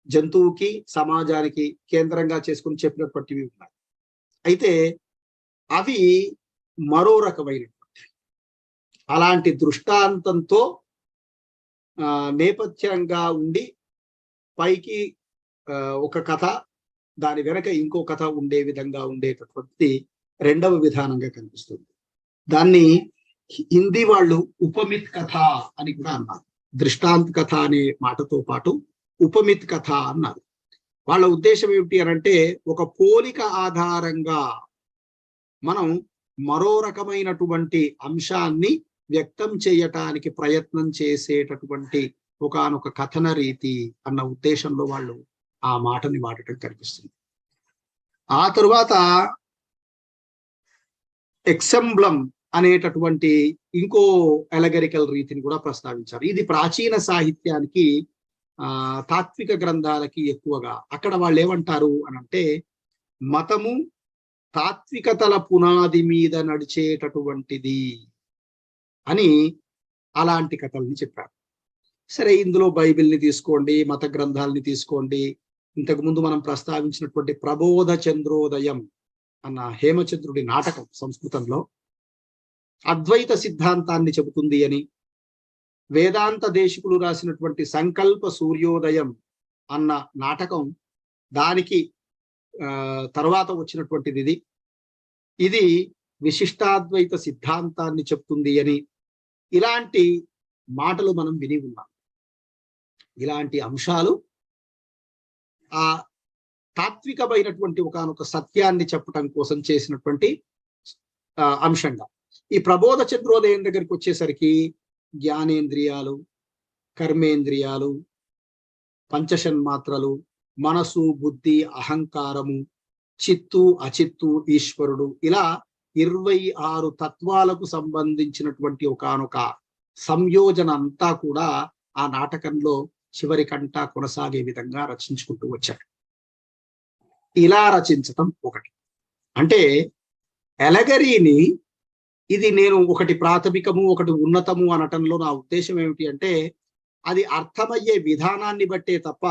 జంతువుకి సమాజానికి కేంద్రంగా చేసుకుని చెప్పినటువంటివి ఉన్నాయి. అయితే అవి మరో రకమైనటువంటి అలాంటి దృష్టాంతంతో నేపథ్యంగా ఉండి పైకి ఒక కథ, దాని వెనక ఇంకో కథ ఉండే విధంగా ఉండేటటువంటి రెండవ విధానంగా కనిపిస్తుంది. దాన్ని హిందీ వాళ్ళు ఉపమిత్ కథ అని కూడా అన్నారు. దృష్టాంత కథ అనే మాటతో పాటు ఉపమిత్ కథ అన్నారు. వాళ్ళ ఉద్దేశం ఏమిటి అనంటే ఒక పోలిక ఆధారంగా మనం మరో రకమైనటువంటి అంశాన్ని వ్యక్తం చేయటానికి ప్రయత్నం చేసేటటువంటి ఒకానొక కథన రీతి అన్న ఉద్దేశంలో వాళ్ళు ఆ మాటని వాడటం కనిపిస్తుంది. ఆ తరువాత ఎక్సెంబ్లం అనేటటువంటి ఇంకో ఎలగరికల్ రీతిని కూడా ప్రస్తావించారు. ఇది ప్రాచీన సాహిత్యానికి తాత్విక గ్రంథాలకి ఎక్కువగా, అక్కడ వాళ్ళు ఏమంటారు అనంటే మతము తాత్వికతల పునాది మీద నడిచేటటువంటిది అని అలాంటి కథల్ని చెప్పారు. సరే, ఇందులో బైబిల్ని తీసుకోండి, మత గ్రంథాలని తీసుకోండి, ఇంతకు ముందు మనం ప్రస్తావించినటువంటి ప్రబోధ చంద్రోదయం అన్న హేమచంద్రుడి నాటకం సంస్కృతంలో అద్వైత సిద్ధాంతాన్ని చెబుతుంది అని, వేదాంత దేశికులు రాసినటువంటి సంకల్ప సూర్యోదయం అన్న నాటకం దానికి తర్వాత వచ్చినటువంటిది ఇది విశిష్టాద్వైత సిద్ధాంతాన్ని చెప్తుంది అని, ఇలాంటి మాటలు మనం విని ఉన్నాం. ఇలాంటి అంశాలు ఆ తాత్వికమైనటువంటి ఒకానొక సత్యాన్ని చెప్పడం కోసం చేసినటువంటి అంశంగా. ఈ ప్రబోధ చంద్రోదయం దగ్గరికి వచ్చేసరికి జ్ఞానేంద్రియాలు, కర్మేంద్రియాలు, పంచషన్మాత్రలు, మనసు, బుద్ధి, అహంకారము, చిత్తు, అచిత్తు, ఈశ్వరుడు, ఇలా 26 తత్వాలకు సంబంధించినటువంటి ఒకానొక సంయోజన అంతా కూడా ఆ నాటకంలో చివరికంటా కొనసాగే విధంగా రచించుకుంటూ వచ్చాడు. ఇలా రచించటం ఒకటి. అంటే ఎలగరీని ఇది నేను ఒకటి ప్రాథమికము ఒకటి ఉన్నతము అనటంలో నా ఉద్దేశం ఏమిటి అంటే అది అర్థమయ్యే విధానాన్ని బట్టే తప్ప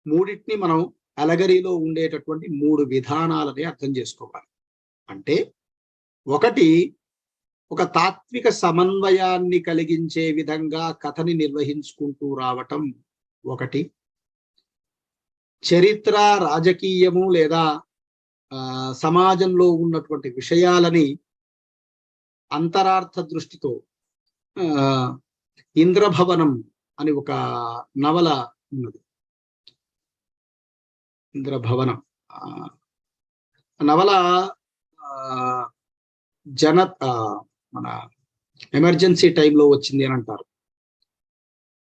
మూడింటిని మనం ఎలగరీలో ఉండేటటువంటి 3 విధానాలని అర్థం చేసుకోవాలి. అంటే ఒకటి, ఒక తాత్విక సమన్వయాన్ని కలిగించే విధంగా కథని నిర్వహించుకుంటూ రావటం ఒకటి, చరిత్ర, రాజకీయము లేదా సమాజంలో ఉన్నటువంటి విషయాలని అంతరార్థ దృష్టితో ఇంద్రభవనం అని ఒక నవల ఉన్నది. ఇంద్రభవనం నవల మన ఎమర్జెన్సీ టైంలో వచ్చింది అని అంటారు.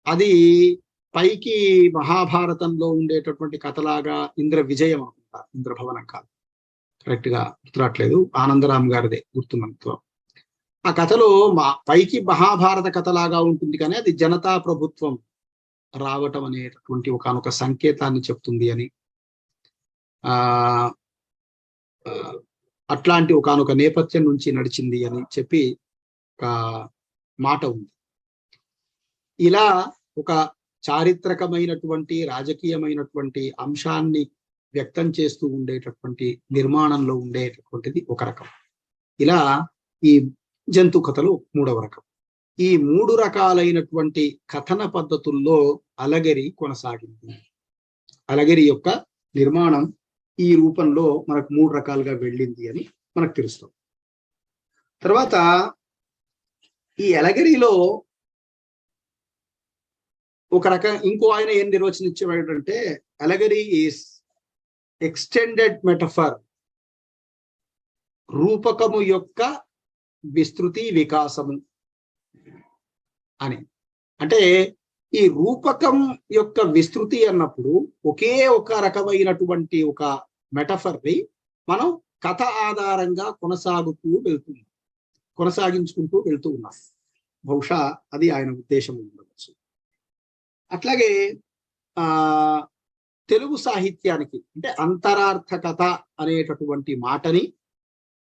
అది పైకి మహాభారతంలో ఉండేటటువంటి కథలాగా ఇంద్ర విజయం అనుకుంటారు, ఇంద్రభవనం కాదు, కరెక్ట్ గా గుర్తురాట్లేదు, ఆనందరామ్ గారిదే గుర్తున్నంతో. ఆ కథలో పైకి మహాభారత కథలాగా ఉంటుంది కానీ అది జనతా ప్రభుత్వం రావటం అనేటటువంటి ఒకనొక సంకేతాన్ని చెప్తుంది అని, అట్లాంటి ఒకనొక నేపథ్యం నుంచి నడిచింది అని చెప్పి ఒక మాట ఉంది. ఇలా ఒక చారిత్రకమైనటువంటి రాజకీయమైనటువంటి అంశాన్ని వ్యక్తం చేస్తూ ఉండేటటువంటి నిర్మాణంలో ఉండేటటువంటిది ఒక రకం. ఇలా ఈ జంతు కథలు 3వ రకం. ఈ 3 రకాలైనటువంటి కథన పద్ధతుల్లో అలగరి కొనసాగింది. అలగరి యొక్క నిర్మాణం ఈ రూపంలో మనకు 3 రకాలుగా వెళ్ళింది అని మనకు తెలుస్తుంది. తర్వాత ఈ అలగరిలో ఒక రకం ఇంకో ఆయన ఏం నిర్వచనించేవాడంటే అలగరీ ఈస్ ఎక్స్టెండెడ్ మెటఫర్, రూపకము యొక్క విస్తృతి వికాసము అని. అంటే ఈ రూపకం యొక్క విస్తృతి అన్నప్పుడు ఒకే ఒక రకమైనటువంటి ఒక మెటఫర్ని మనం కథ ఆధారంగా కొనసాగించుకుంటూ వెళ్తూ ఉన్నాం. బహుశా అది ఆయన ఉద్దేశం ఉండవచ్చు. అట్లాగే తెలుగు సాహిత్యానికి అంటే అంతరార్థ కథ అనేటటువంటి మాటని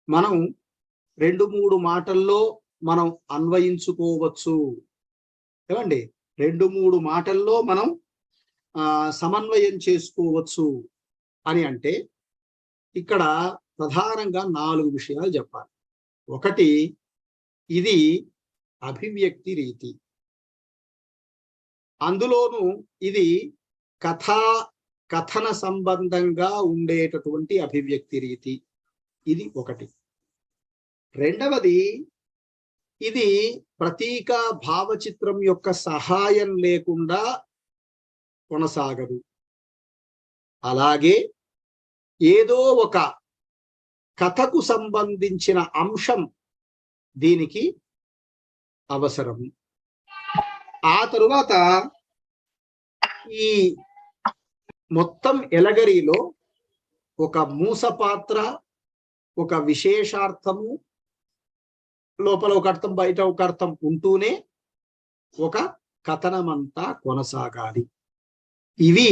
మనం 2-3 మాటల్లో మనం అన్వయించుకోవచ్చు. ఏమండి, 2-3 మాటల్లో మనం సమన్వయం చేసుకోవచ్చు అని అంటే ఇక్కడ ప్రధానంగా 4 విషయాలు చెప్పాలి. ఒకటి, ఇది అభివ్యక్తి రీతి, అందులోనూ ఇది కథన సంబంధంగా ఉండేటటువంటి అభివ్యక్తి రీతి, ఇది ఒకటి. రెండవది, ఇది ప్రతీక భావచిత్రం యొక్క సహాయం లేకుండా కొనసాగదు. అలాగే ఏదో ఒక కథకు సంబంధించిన అంశం దీనికి అవసరం. ఆ తరువాత ఈ మొత్తం ఎలగరిలో ఒక మూస పాత్ర, ఒక విశేషార్థము, లోపల ఒక అర్థం బయట ఒక అర్థం ఉంటూనే ఒక కథనమంతా కొనసాగాలి. ఇవి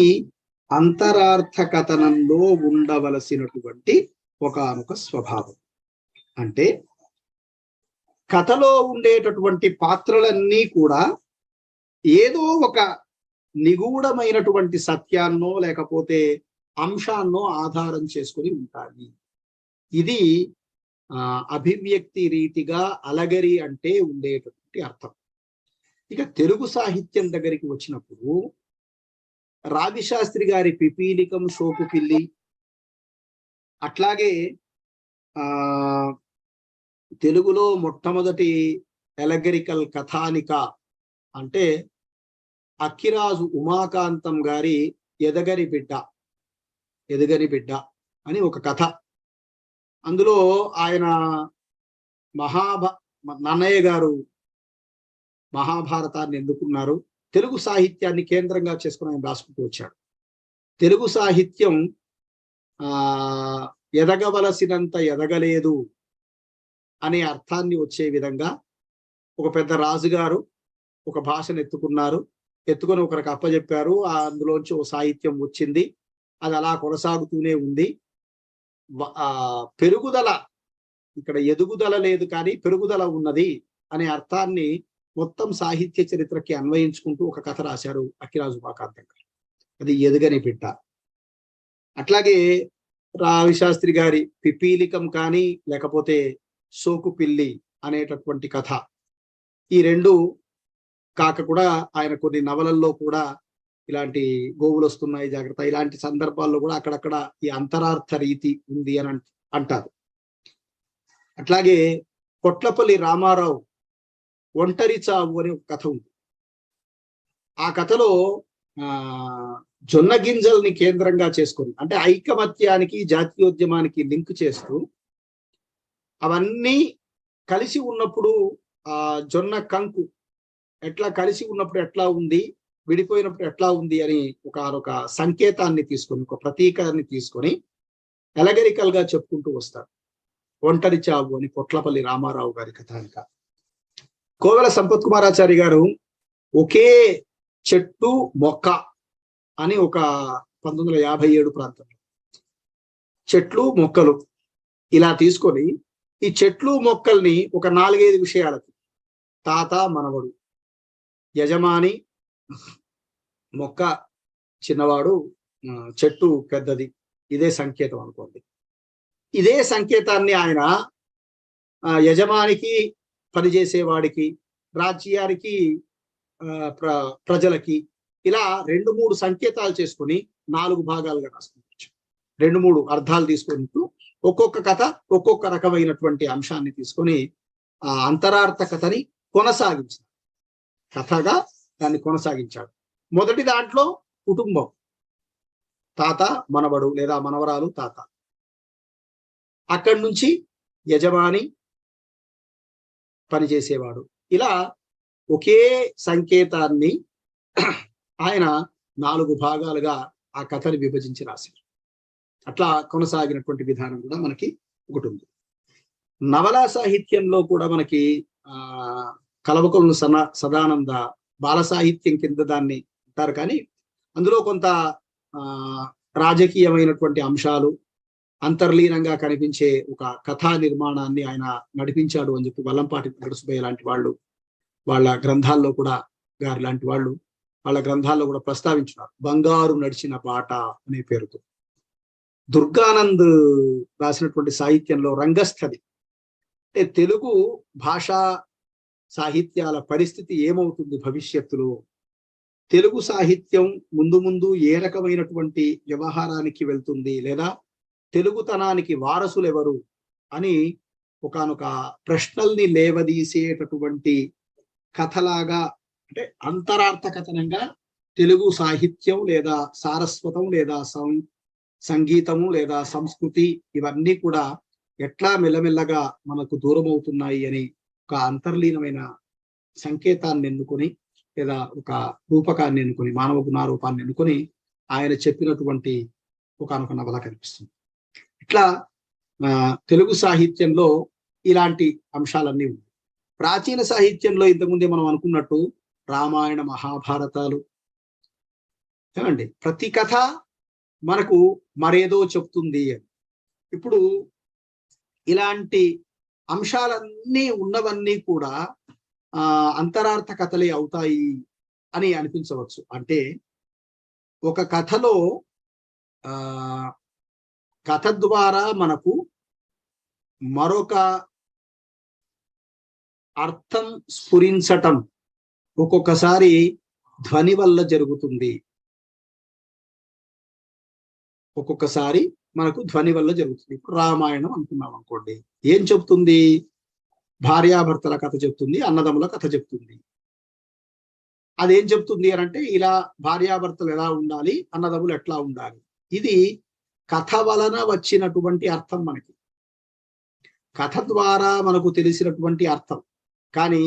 అంతరార్థ కథనంలో ఉండవలసినటువంటి ఒకానొక స్వభావం. అంటే కథలో ఉండేటటువంటి పాత్రలన్నీ కూడా ఏదో ఒక నిగూఢమైనటువంటి సత్యాన్నో లేకపోతే అంశాన్నో ఆధారం చేసుకొని ఉంటాయి. ఇది అభివ్యక్తి రీతిగా అలగరి అంటే ఉండేటటువంటి అర్థం. ఇక తెలుగు సాహిత్యం దగ్గరికి వచ్చినప్పుడు రావిశాస్త్రి గారి పిపీలికం, షోకు పిల్లి, అట్లాగే తెలుగులో మొట్టమొదటి ఎలగరికల్ కథానిక అంటే అక్కిరాజు ఉమాకాంతం గారి ఎదగరి బిడ్డ, ఎదగని బిడ్డ అని ఒక కథ. అందులో ఆయన నన్నయ్య గారు మహాభారతాన్ని ఎందుకున్నారు, తెలుగు సాహిత్యాన్ని కేంద్రంగా చేసుకుని ఆయన రాసుకుంటూ వచ్చాడు. తెలుగు సాహిత్యం ఎదగవలసినంత ఎదగలేదు అనే అర్థాన్ని వచ్చే విధంగా ఒక పెద్ద రాజుగారు ఒక భాషను ఎత్తుకొని ఒకరికి అప్పచెప్పారు. అందులోంచి ఓ సాహిత్యం వచ్చింది. అది అలా కొనసాగుతూనే ఉంది. పెరుగుదల, ఇక్కడ ఎదుగుదల లేదు కానీ పెరుగుదల ఉన్నది అనే అర్థాన్ని మొత్తం సాహిత్య చరిత్రకి అన్వయించుకుంటూ ఒక కథ రాశారు అక్కిరాజు ఉమాకాంతం గారు. అది ఎదగని బిడ్డ. అట్లాగే రావిశాస్త్రి గారి పిపీలికం కానీ లేకపోతే సోకు పిల్లి అనేటటువంటి కథ, ఈ రెండు కాక కూడా ఆయన కొన్ని నవలల్లో కూడా ఇలాంటి గోవులు వస్తున్నాయి జాగ్రత్త, ఇలాంటి సందర్భాల్లో కూడా అక్కడక్కడ ఈ అంతరార్థ రీతి ఉంది అని అంటారు. అట్లాగే కొట్లపల్లి రామారావు ఒంటరి చావు అనే ఒక కథ ఉంది. ఆ కథలో జొన్న గింజల్ని కేంద్రంగా చేసుకొని, అంటే ఐకమత్యానికి జాతీయోద్యమానికి లింక్ చేస్తూ, అవన్నీ కలిసి ఉన్నప్పుడు ఆ జొన్న కంకు ఎట్లా కలిసి ఉన్నప్పుడు ఎట్లా ఉంది, విడిపోయినప్పుడు ఎట్లా ఉంది అని ఒక సంకేతాన్ని తీసుకొని, ఒక ప్రతీకాన్ని తీసుకొని ఎలగరికల్ గా చెప్పుకుంటూ వస్తారు. ఒంటరి చావు అని కొట్లపల్లి రామారావు గారి కథానిక. కోవెల సంపత్ కుమారాచారి గారు ఒకే చెట్టు మొక్క అని ఒక 1957 ప్రాంతంలో చెట్లు మొక్కలు ఇలా తీసుకొని, ఈ చెట్లు మొక్కల్ని ఒక 4-5 విషయాలకి, తాత మనవడు, యజమాని మొక్క చిన్నవాడు, చెట్టు పెద్దది, ఇదే సంకేతం అనుకోండి. ఇదే సంకేతాన్ని ఆయన యజమానికి, పనిచేసేవాడికి, రాజ్యానికి, ప్రజలకి ఇలా 2-3 సంకేతాలు చేసుకొని 4 భాగాలుగా రాసుకోవచ్చు. 2-3 అర్థాలు తీసుకుంటూ ఒక్కొక్క కథ ఒక్కొక్క రకమైనటువంటి అంశాన్ని తీసుకొని ఆ అంతరార్థ కథని కొనసాగించాడు, కథగా దాన్ని కొనసాగించాడు. మొదటి దాంట్లో కుటుంబం, తాత మనవడు లేదా మనవరాలు తాత. అక్కడి నుంచి యజమాని, పనిచేసేవాడు, ఇలా ఒకే సంకేతాన్ని ఆయన 4 భాగాలుగా ఆ కథని విభజించి రాశారు. అట్లా కొనసాగినటువంటి విధానం కూడా మనకి ఒకటి ఉంది. నవలా సాహిత్యంలో కూడా మనకి కలవకొలను సదానంద బాల సాహిత్యం కింద దాన్ని అంటారు, కానీ అందులో కొంత రాజకీయమైనటువంటి అంశాలు అంతర్లీనంగా కనిపించే ఒక కథా నిర్మాణాన్ని ఆయన నడిపించాడు అని చెప్పి వల్లంపాటి వెంకటసుబ్బయ్య లాంటి వాళ్ళు వాళ్ళ గ్రంథాల్లో కూడా, గారి లాంటి వాళ్ళు వాళ్ళ గ్రంథాల్లో కూడా ప్రస్తావించున్నారు. బంగారు నడిచిన బాట అనే పేరుతో. దుర్గానంద్ రాసినటువంటి సాహిత్యంలో రంగస్థలి, అంటే తెలుగు భాషా సాహిత్యాల పరిస్థితి ఏమవుతుంది భవిష్యత్తులో, తెలుగు సాహిత్యం ముందు ఏ రకమైనటువంటి వ్యవహారానికి వెళ్తుంది, లేదా తెలుగుతనానికి వారసులు ఎవరు అని ఒకానొక ప్రశ్నల్ని లేవదీసేటటువంటి కథలాగా, అంటే అంతరార్థ కథనంగా తెలుగు సాహిత్యం లేదా సారస్వతం లేదా సంగీతము లేదా సంస్కృతి ఇవన్నీ కూడా ఎట్లా మెల్లమెల్లగా మనకు దూరం అవుతున్నాయి అని ఒక అంతర్లీనమైన సంకేతాన్ని ఎన్నుకొని, లేదా ఒక రూపకాన్ని ఎన్నుకొని, మానవ గుణారూపాన్ని ఎన్నుకొని ఆయన చెప్పినటువంటి ఒకనొక నవల కనిపిస్తుంది. ఇట్లా తెలుగు సాహిత్యంలో ఇలాంటి అంశాలన్నీ ఉన్నాయి. ప్రాచీన సాహిత్యంలో ఇంతకుముందే మనం అనుకున్నట్టు రామాయణ మహాభారతాలు ఏమండి, ప్రతి కథ మనకు మరేదో చెప్తుంది అని. ఇప్పుడు ఇలాంటి అంశాలన్నీ ఉన్నవన్నీ కూడా అంతరార్థ కథలే అవుతాయి అని అనిపించవచ్చు. అంటే ఒక కథలో కథ ద్వారా మనకు మరొక అర్థం స్ఫురించటం ఒక్కొక్కసారి ధ్వని వల్ల జరుగుతుంది, ఒక్కొక్కసారి మనకు ధ్వని వల్ల జరుగుతుంది. ఇప్పుడు రామాయణం అనుకున్నాం అనుకోండి, ఏం చెప్తుంది? భార్యాభర్తల కథ చెప్తుంది, అన్నదమ్ముల కథ చెప్తుంది. అదేం చెప్తుంది అని అంటే, ఇలా భార్యాభర్తలు ఎలా ఉండాలి, అన్నదమ్ములు ఎట్లా ఉండాలి. ఇది కథ వలన వచ్చినటువంటి అర్థం మనకి, కథ ద్వారా మనకు తెలిసినటువంటి అర్థం. కానీ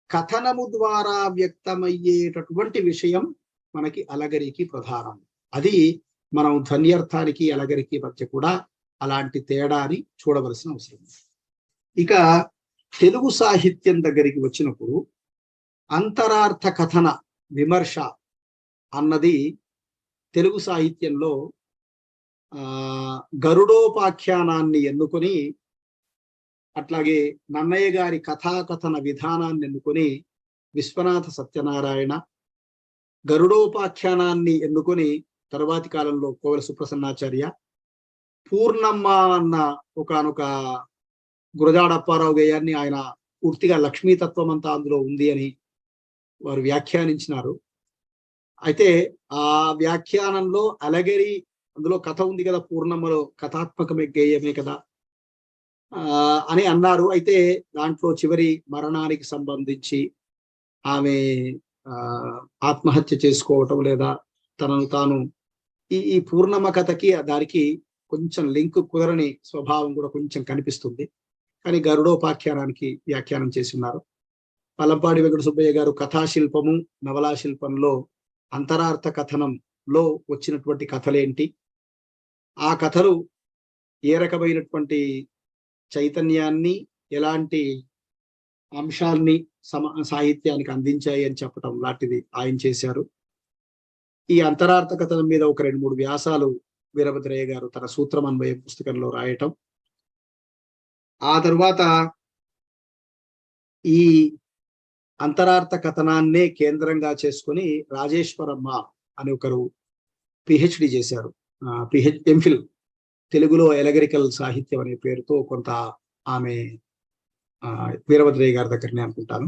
కథనము ద్వారా వ్యక్తమయ్యేటటువంటి విషయం మనకి అలగరికి ప్రధానం. అది మనం ధ్వన్యర్థానికి అలగరికి మధ్య కూడా అలాంటి తేడాని చూడవలసిన అవసరం. ఇక తెలుగు సాహిత్యం దగ్గరికి వచ్చినప్పుడు అంతరార్థ కథన విమర్శ అన్నది తెలుగు సాహిత్యంలో గరుడోపాఖ్యానాన్ని ఎన్నుకొని, అట్లాగే నన్నయ్య గారి కథాకథన విధానాన్ని ఎన్నుకొని విశ్వనాథ సత్యనారాయణ, గరుడోపాఖ్యానాన్ని ఎన్నుకొని తరువాతి కాలంలో కోవెల సుప్రసన్నాచార్య, పూర్ణమ్మ అన్న ఒకనొక గురజాడ అప్పారావు గేయాన్ని ఆయన పూర్తిగా లక్ష్మీతత్వం అంతా అందులో ఉంది అని వారు వ్యాఖ్యానించినారు. అయితే ఆ వ్యాఖ్యానంలో అలగరి, అందులో కథ ఉంది కదా, పూర్ణమ్మలో కథాత్మకమే గేయమే కదా అని అన్నారు. అయితే దాంట్లో చివరి మరణానికి సంబంధించి ఆమె ఆత్మహత్య చేసుకోవటం లేదా తనను తాను, ఈ పూర్ణమ్మ కథకి దానికి కొంచెం లింక్ కుదరని స్వభావం కూడా కొంచెం కనిపిస్తుంది. కానీ గరుడోపాఖ్యానానికి వ్యాఖ్యానం చేసి ఉన్నారు. పల్లంపాడి వెంకట సుబ్బయ్య గారు కథాశిల్పము నవలా శిల్పంలో అంతరార్థ కథనంలో వచ్చినటువంటి కథలేంటి, ఆ కథలు ఏ రకమైనటువంటి చైతన్యాన్ని, ఎలాంటి అంశాన్ని సాహిత్యానికి అందించాయి అని చెప్పటం లాంటిది ఆయన చేశారు. ఈ అంతరార్థ కథనం మీద ఒక 2-3 వ్యాసాలు వీరభద్రయ్య గారు తన సూత్రమన్వయం పుస్తకంలో రాయటం. ఆ తరువాత ఈ అంతరార్థ కథనాన్నే కేంద్రంగా చేసుకుని రాజేశ్వరమ్మ అని ఒకరు పిహెచ్డి చేశారు. ఎంఫిల్ తెలుగులో ఎలగరికల్ సాహిత్యం అనే పేరుతో కొంత ఆమె వీరభద్రయ్య గారి దగ్గరనే అనుకుంటాను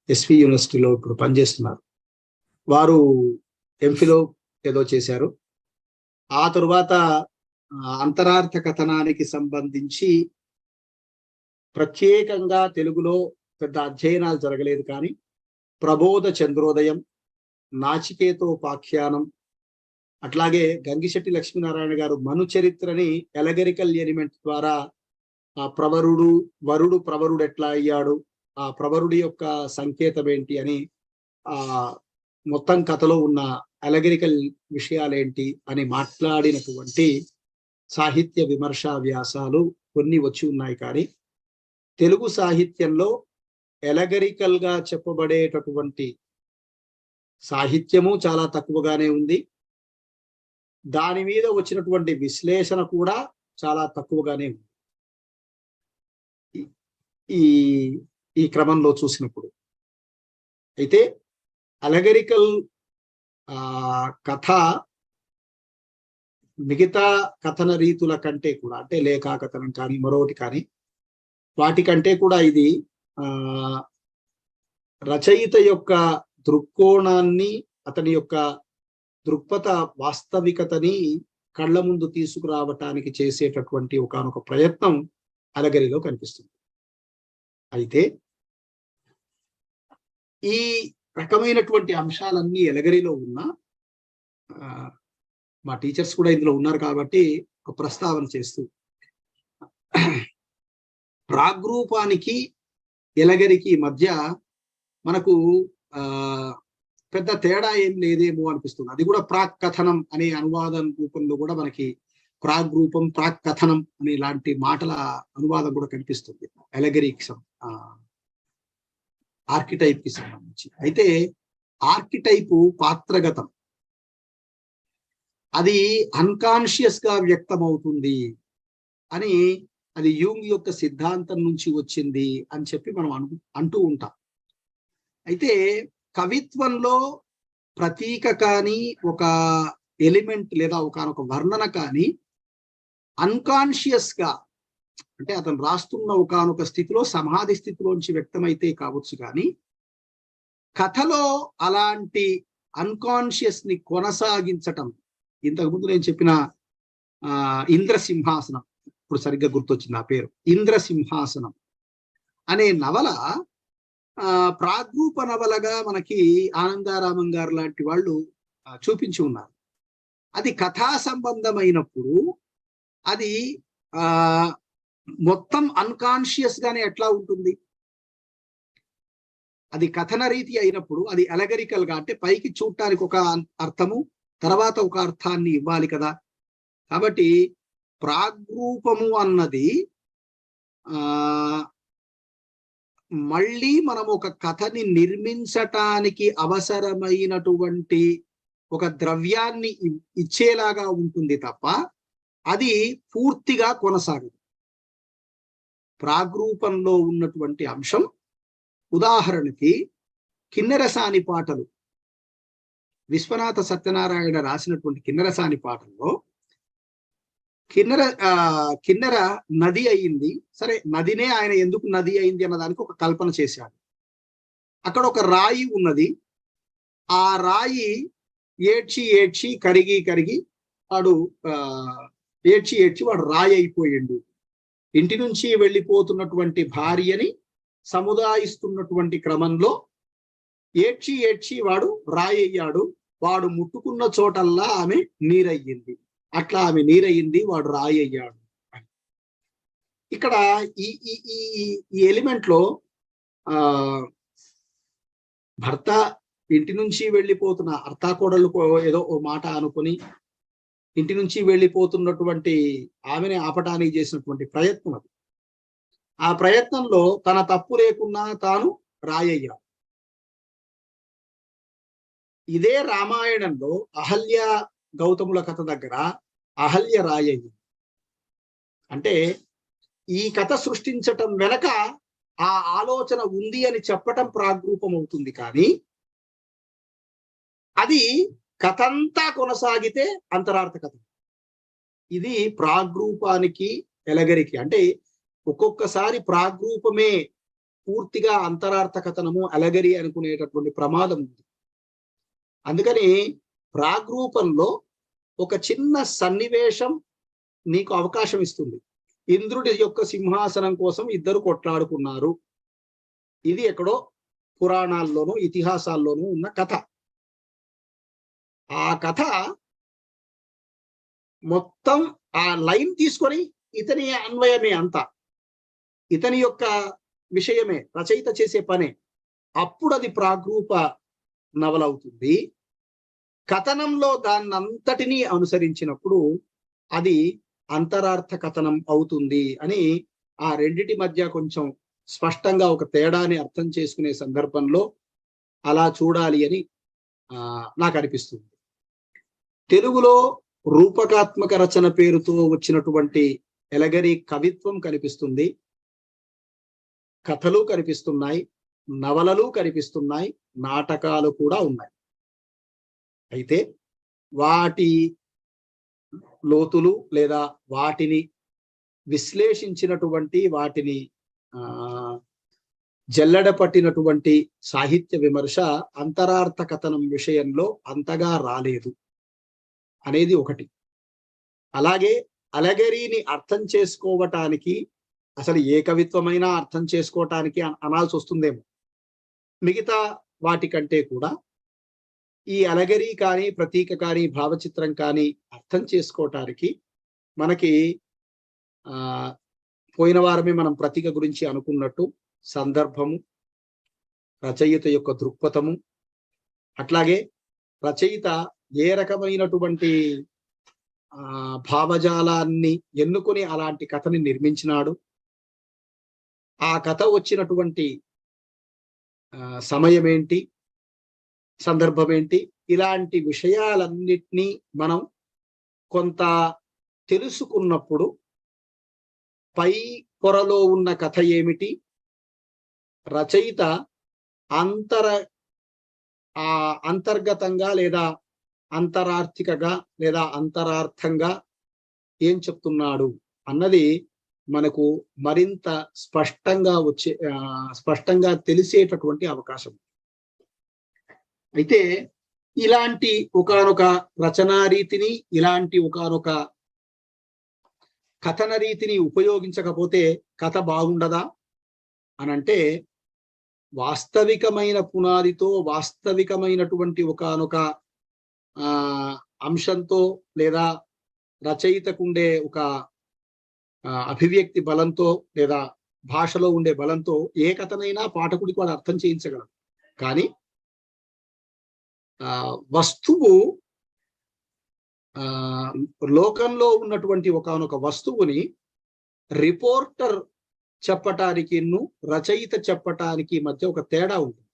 ఎస్వి యూనివర్సిటీలో ఇప్పుడు పనిచేస్తున్నారు. వారు ఎంఫిలో ఏదో చేశారు. ఆ తరువాత అంతరార్థ కథనానికి సంబంధించి ప్రత్యేకంగా తెలుగులో పెద్ద అధ్యయనాలు జరగలేదు. కానీ ప్రబోధ చంద్రోదయం, నాచికేతోపాఖ్యానం, అట్లాగే గంగిశెట్టి లక్ష్మీనారాయణ గారు మను చరిత్రని ఎలగరికల్ ఎలిమెంట్ ద్వారా ఆ వరుడు ప్రవరుడు ఎట్లా అయ్యాడు, ఆ ప్రవరుడి యొక్క సంకేతం ఏంటి అని ఆ మొత్తం కథలో ఉన్న అలగరికల్ విషయాలేంటి అని మాట్లాడినటువంటి సాహిత్య విమర్శా వ్యాసాలు కొన్ని వచ్చి ఉన్నాయి. కానీ తెలుగు సాహిత్యంలో ఎలగరికల్ గా చెప్పబడేటటువంటి సాహిత్యము చాలా తక్కువగానే ఉంది. దాని మీద వచ్చినటువంటి విశ్లేషణ కూడా చాలా తక్కువగానే ఉంది. ఈ క్రమంలో చూసినప్పుడు అయితే అలగరికల్ కథ మిగతా కథన రీతుల కంటే కూడా, అంటే లేఖా కథనం కానీ మరొకటి కానీ, వాటికంటే కూడా ఇది రచయిత యొక్క దృక్కోణాన్ని, అతని యొక్క దృక్పథ వాస్తవికతని కళ్ళ ముందు తీసుకురావటానికి చేసేటటువంటి ఒకానొక ప్రయత్నం అలగరిలో కనిపిస్తుంది. అయితే ఈ రకమైనటువంటి అంశాలన్నీ ఎలగరిలో ఉన్న మా టీచర్స్ కూడా ఇందులో ఉన్నారు కాబట్టి ఒక ప్రస్తావన చేస్తూ, ప్రాగ్రూపానికి ఎలగరికి మధ్య మనకు పెద్ద తేడా ఏం లేదేమో అనిపిస్తుంది. అది కూడా ప్రాక్ కథనం అనే అనువాదం రూపంలో కూడా మనకి ప్రాగ్రూపం, ప్రాక్ కథనం అనే లాంటి మాటల అనువాదం కూడా కనిపిస్తుంది ఎలగరికి ఆర్కిటైప్ కి సంబంధించి. అయితే ఆర్కిటైపు పాత్రగతం, అది అన్కాన్షియస్ గా వ్యక్తమవుతుంది అని, అది యూంగ్ యొక్క సిద్ధాంతం నుంచి వచ్చింది అని చెప్పి మనం అంటూ ఉంటాం. అయితే కవిత్వంలో ప్రతీక కానీ, ఒక ఎలిమెంట్ లేదా ఒక వర్ణన కానీ అన్కాన్షియస్ గా, అంటే అతను రాస్తున్న ఒకానొక స్థితిలో, సమాధి స్థితిలోంచి వ్యక్తమైతే కావచ్చు. కానీ కథలో అలాంటి అన్కాన్షియస్ ని కొనసాగించటం, ఇంతకుముందు నేను చెప్పిన ఇంద్రసింహాసనం, ఇప్పుడు సరిగ్గా గుర్తొచ్చింది ఆ పేరు, ఇంద్రసింహాసనం అనే నవల ప్రాగ్రూప నవలగా మనకి ఆనందారామం గారు లాంటి వాళ్ళు చూపించి ఉన్నారు. అది కథా సంబంధమైనప్పుడు అది ఆ మొత్తం అన్కాన్షియస్ గానే ఎట్లా ఉంటుంది? అది కథన రీతి అయినప్పుడు అది అలగరికల్ గా, అంటే పైకి చూడటానికి ఒక అర్థము, తర్వాత ఒక అర్థాన్ని ఇవ్వాలి కదా. కాబట్టి ప్రాగ్రూపము అన్నది మళ్ళీ మనం ఒక కథని నిర్మించటానికి అవసరమైనటువంటి ఒక ద్రవ్యాన్ని ఇచ్చేలాగా ఉంటుంది తప్ప అది పూర్తిగా కొనసాగదు. ప్రాగ్రూపంలో ఉన్నటువంటి అంశం, ఉదాహరణకి కిన్నెరసాని పాటలు, విశ్వనాథ సత్యనారాయణ రాసినటువంటి కిన్నెరసాని పాటల్లో కిన్నెర నది అయింది. సరే, నదినే ఆయన ఎందుకు నది అయింది అన్నదానికి ఒక కల్పన చేశాడు. అక్కడ ఒక రాయి ఉన్నది. ఆ రాయి ఏడ్చి ఏడ్చి కరిగి కరిగి వాడు ఏడ్చి ఏడ్చి వాడు రాయి అయిపోయిండు. ఇంటి నుంచి వెళ్ళిపోతున్నటువంటి భార్యని సముదాయిస్తున్నటువంటి క్రమంలో ఏడ్చి ఏడ్చి వాడు రాయి అయ్యాడు. వాడు ముట్టుకున్న చోటల్లా ఆమె నీరయ్యింది. అట్లా ఆమె నీరయ్యింది, వాడు రాయి అయ్యాడు. ఇక్కడ ఈ ఈ ఎలిమెంట్ లో భర్త ఇంటి నుంచి వెళ్ళిపోతున్న అత్తాకోడళ్ళు ఏదో ఓ మాట అనుకుని ఇంటి నుంచి వెళ్ళిపోతున్నటువంటి ఆమెని ఆపటానికి చేసినటువంటి ప్రయత్నం అది. ఆ ప్రయత్నంలో తన తప్పు లేకున్నా తాను రాయయ్యాడు. ఇదే రామాయణంలో అహల్య గౌతముల కథ దగ్గర అహల్య రాయయ్యింది. అంటే ఈ కథ సృష్టించటం వెనక ఆ ఆలోచన ఉంది అని చెప్పటం ప్రాగ్రూపం అవుతుంది. కానీ అది కథంతా కొనసాగితే అంతరార్థ కథ. ఇది ప్రాగ్రూపానికి ఎలగరికి. అంటే ఒక్కొక్కసారి ప్రాగ్రూపమే పూర్తిగా అంతరార్థ కథనము అలగరి అనుకునేటటువంటి ప్రమాదం ఉంది. అందుకని ప్రాగ్రూపంలో ఒక చిన్న సన్నివేశం నీకు అవకాశం ఇస్తుంది. ఇంద్రుడి యొక్క సింహాసనం కోసం ఇద్దరు కొట్లాడుకున్నారు. ఇది ఎక్కడో పురాణాల్లోనూ ఇతిహాసాల్లోనూ ఉన్న కథ. ఆ కథ మొత్తం ఆ లైన్ తీసుకొని ఇతని అన్వయమే, అంతా ఇతని యొక్క విషయమే, రచయిత చేసే పనే. అప్పుడు అది ప్రాగ్రూప నవల అవుతుంది. కథనంలో దాన్నంతటినీ అనుసరించినప్పుడు అది అంతరార్థ కథనం అవుతుంది అని ఆ రెండిటి మధ్య కొంచెం స్పష్టంగా ఒక తేడాని అర్థం చేసుకునే సందర్భంలో అలా చూడాలి అని నాకు అనిపిస్తుంది. తెలుగులో రూపకాత్మక రచన పేరుతో వచ్చినటువంటి ఎలగరి కవిత్వం కనిపిస్తుంది, కథలు కనిపిస్తున్నాయి, నవలలు కనిపిస్తున్నాయి, నాటకాలు కూడా ఉన్నాయి. అయితే వాటి లోతులు లేదా వాటిని విశ్లేషించినటువంటి, వాటిని జల్లెడ పట్టినటువంటి సాహిత్య విమర్శ అంతరార్థ కథనం విషయంలో అంతగా రాలేదు అనేది ఒకటి. అలాగే అలగరీని అర్థం చేసుకోవటానికి, అసలు ఏ కవిత్వమైనా అర్థం చేసుకోవటానికి అనాల్సి వస్తుందేమో, మిగతా వాటికంటే కూడా ఈ అలగరి కానీ, ప్రతీక కానీ, భావచిత్రం కానీ అర్థం చేసుకోవటానికి మనకి పోయిన వారమే మనం ప్రతీక గురించి అనుకున్నట్టు సందర్భము, రచయిత యొక్క దృక్పథము, అట్లాగే రచయిత ఏ రకమైనటువంటి భావజాలాన్ని ఎన్నుకొని అలాంటి కథని నిర్మించినాడు, ఆ కథ వచ్చినటువంటి సమయం ఏంటి, సందర్భం ఏంటి, ఇలాంటి విషయాలన్నిటినీ మనం కొంత తెలుసుకున్నప్పుడు పై పొరలో ఉన్న కథ ఏమిటి, రచయిత అంతర్గతంగా లేదా అంతరార్థికగా లేదా అంతరార్థంగా ఏం చెప్తున్నాడు అన్నది మనకు మరింత స్పష్టంగా తెలిసేటటువంటి అవకాశం. అయితే ఇలాంటి ఒకానొక రచనా రీతిని, ఇలాంటి ఒకానొక కథన రీతిని ఉపయోగించకపోతే కథ బాగుండదా అనంటే, వాస్తవికమైన పునాదితో, వాస్తవికమైనటువంటి ఒకానొక అంశంతో లేదా రచయితకుండే ఒక అభివ్యక్తి బలంతో లేదా భాషలో ఉండే బలంతో ఏ కథనైనా పాఠకుడికి వాడు అర్థం చేయించగలడు. కానీ వస్తువు లోకంలో ఉన్నటువంటి ఒకానొక వస్తువుని రిపోర్టర్ చెప్పటానికి రచయిత చెప్పటానికి మధ్య ఒక తేడా ఉంటుంది.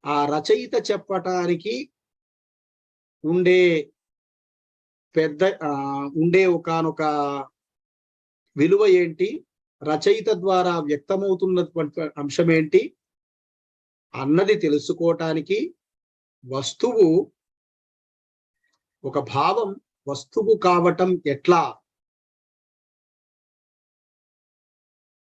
ఆ రచయిత చెప్పటానికి ఉండే ఒకానొక విలువ ఏంటి, రచయిత ద్వారా వ్యక్తమవుతున్నటువంటి అంశం ఏంటి అన్నది తెలుసుకోవటానికి వస్తువు ఒక భావం వస్తువు కావటం ఎట్లా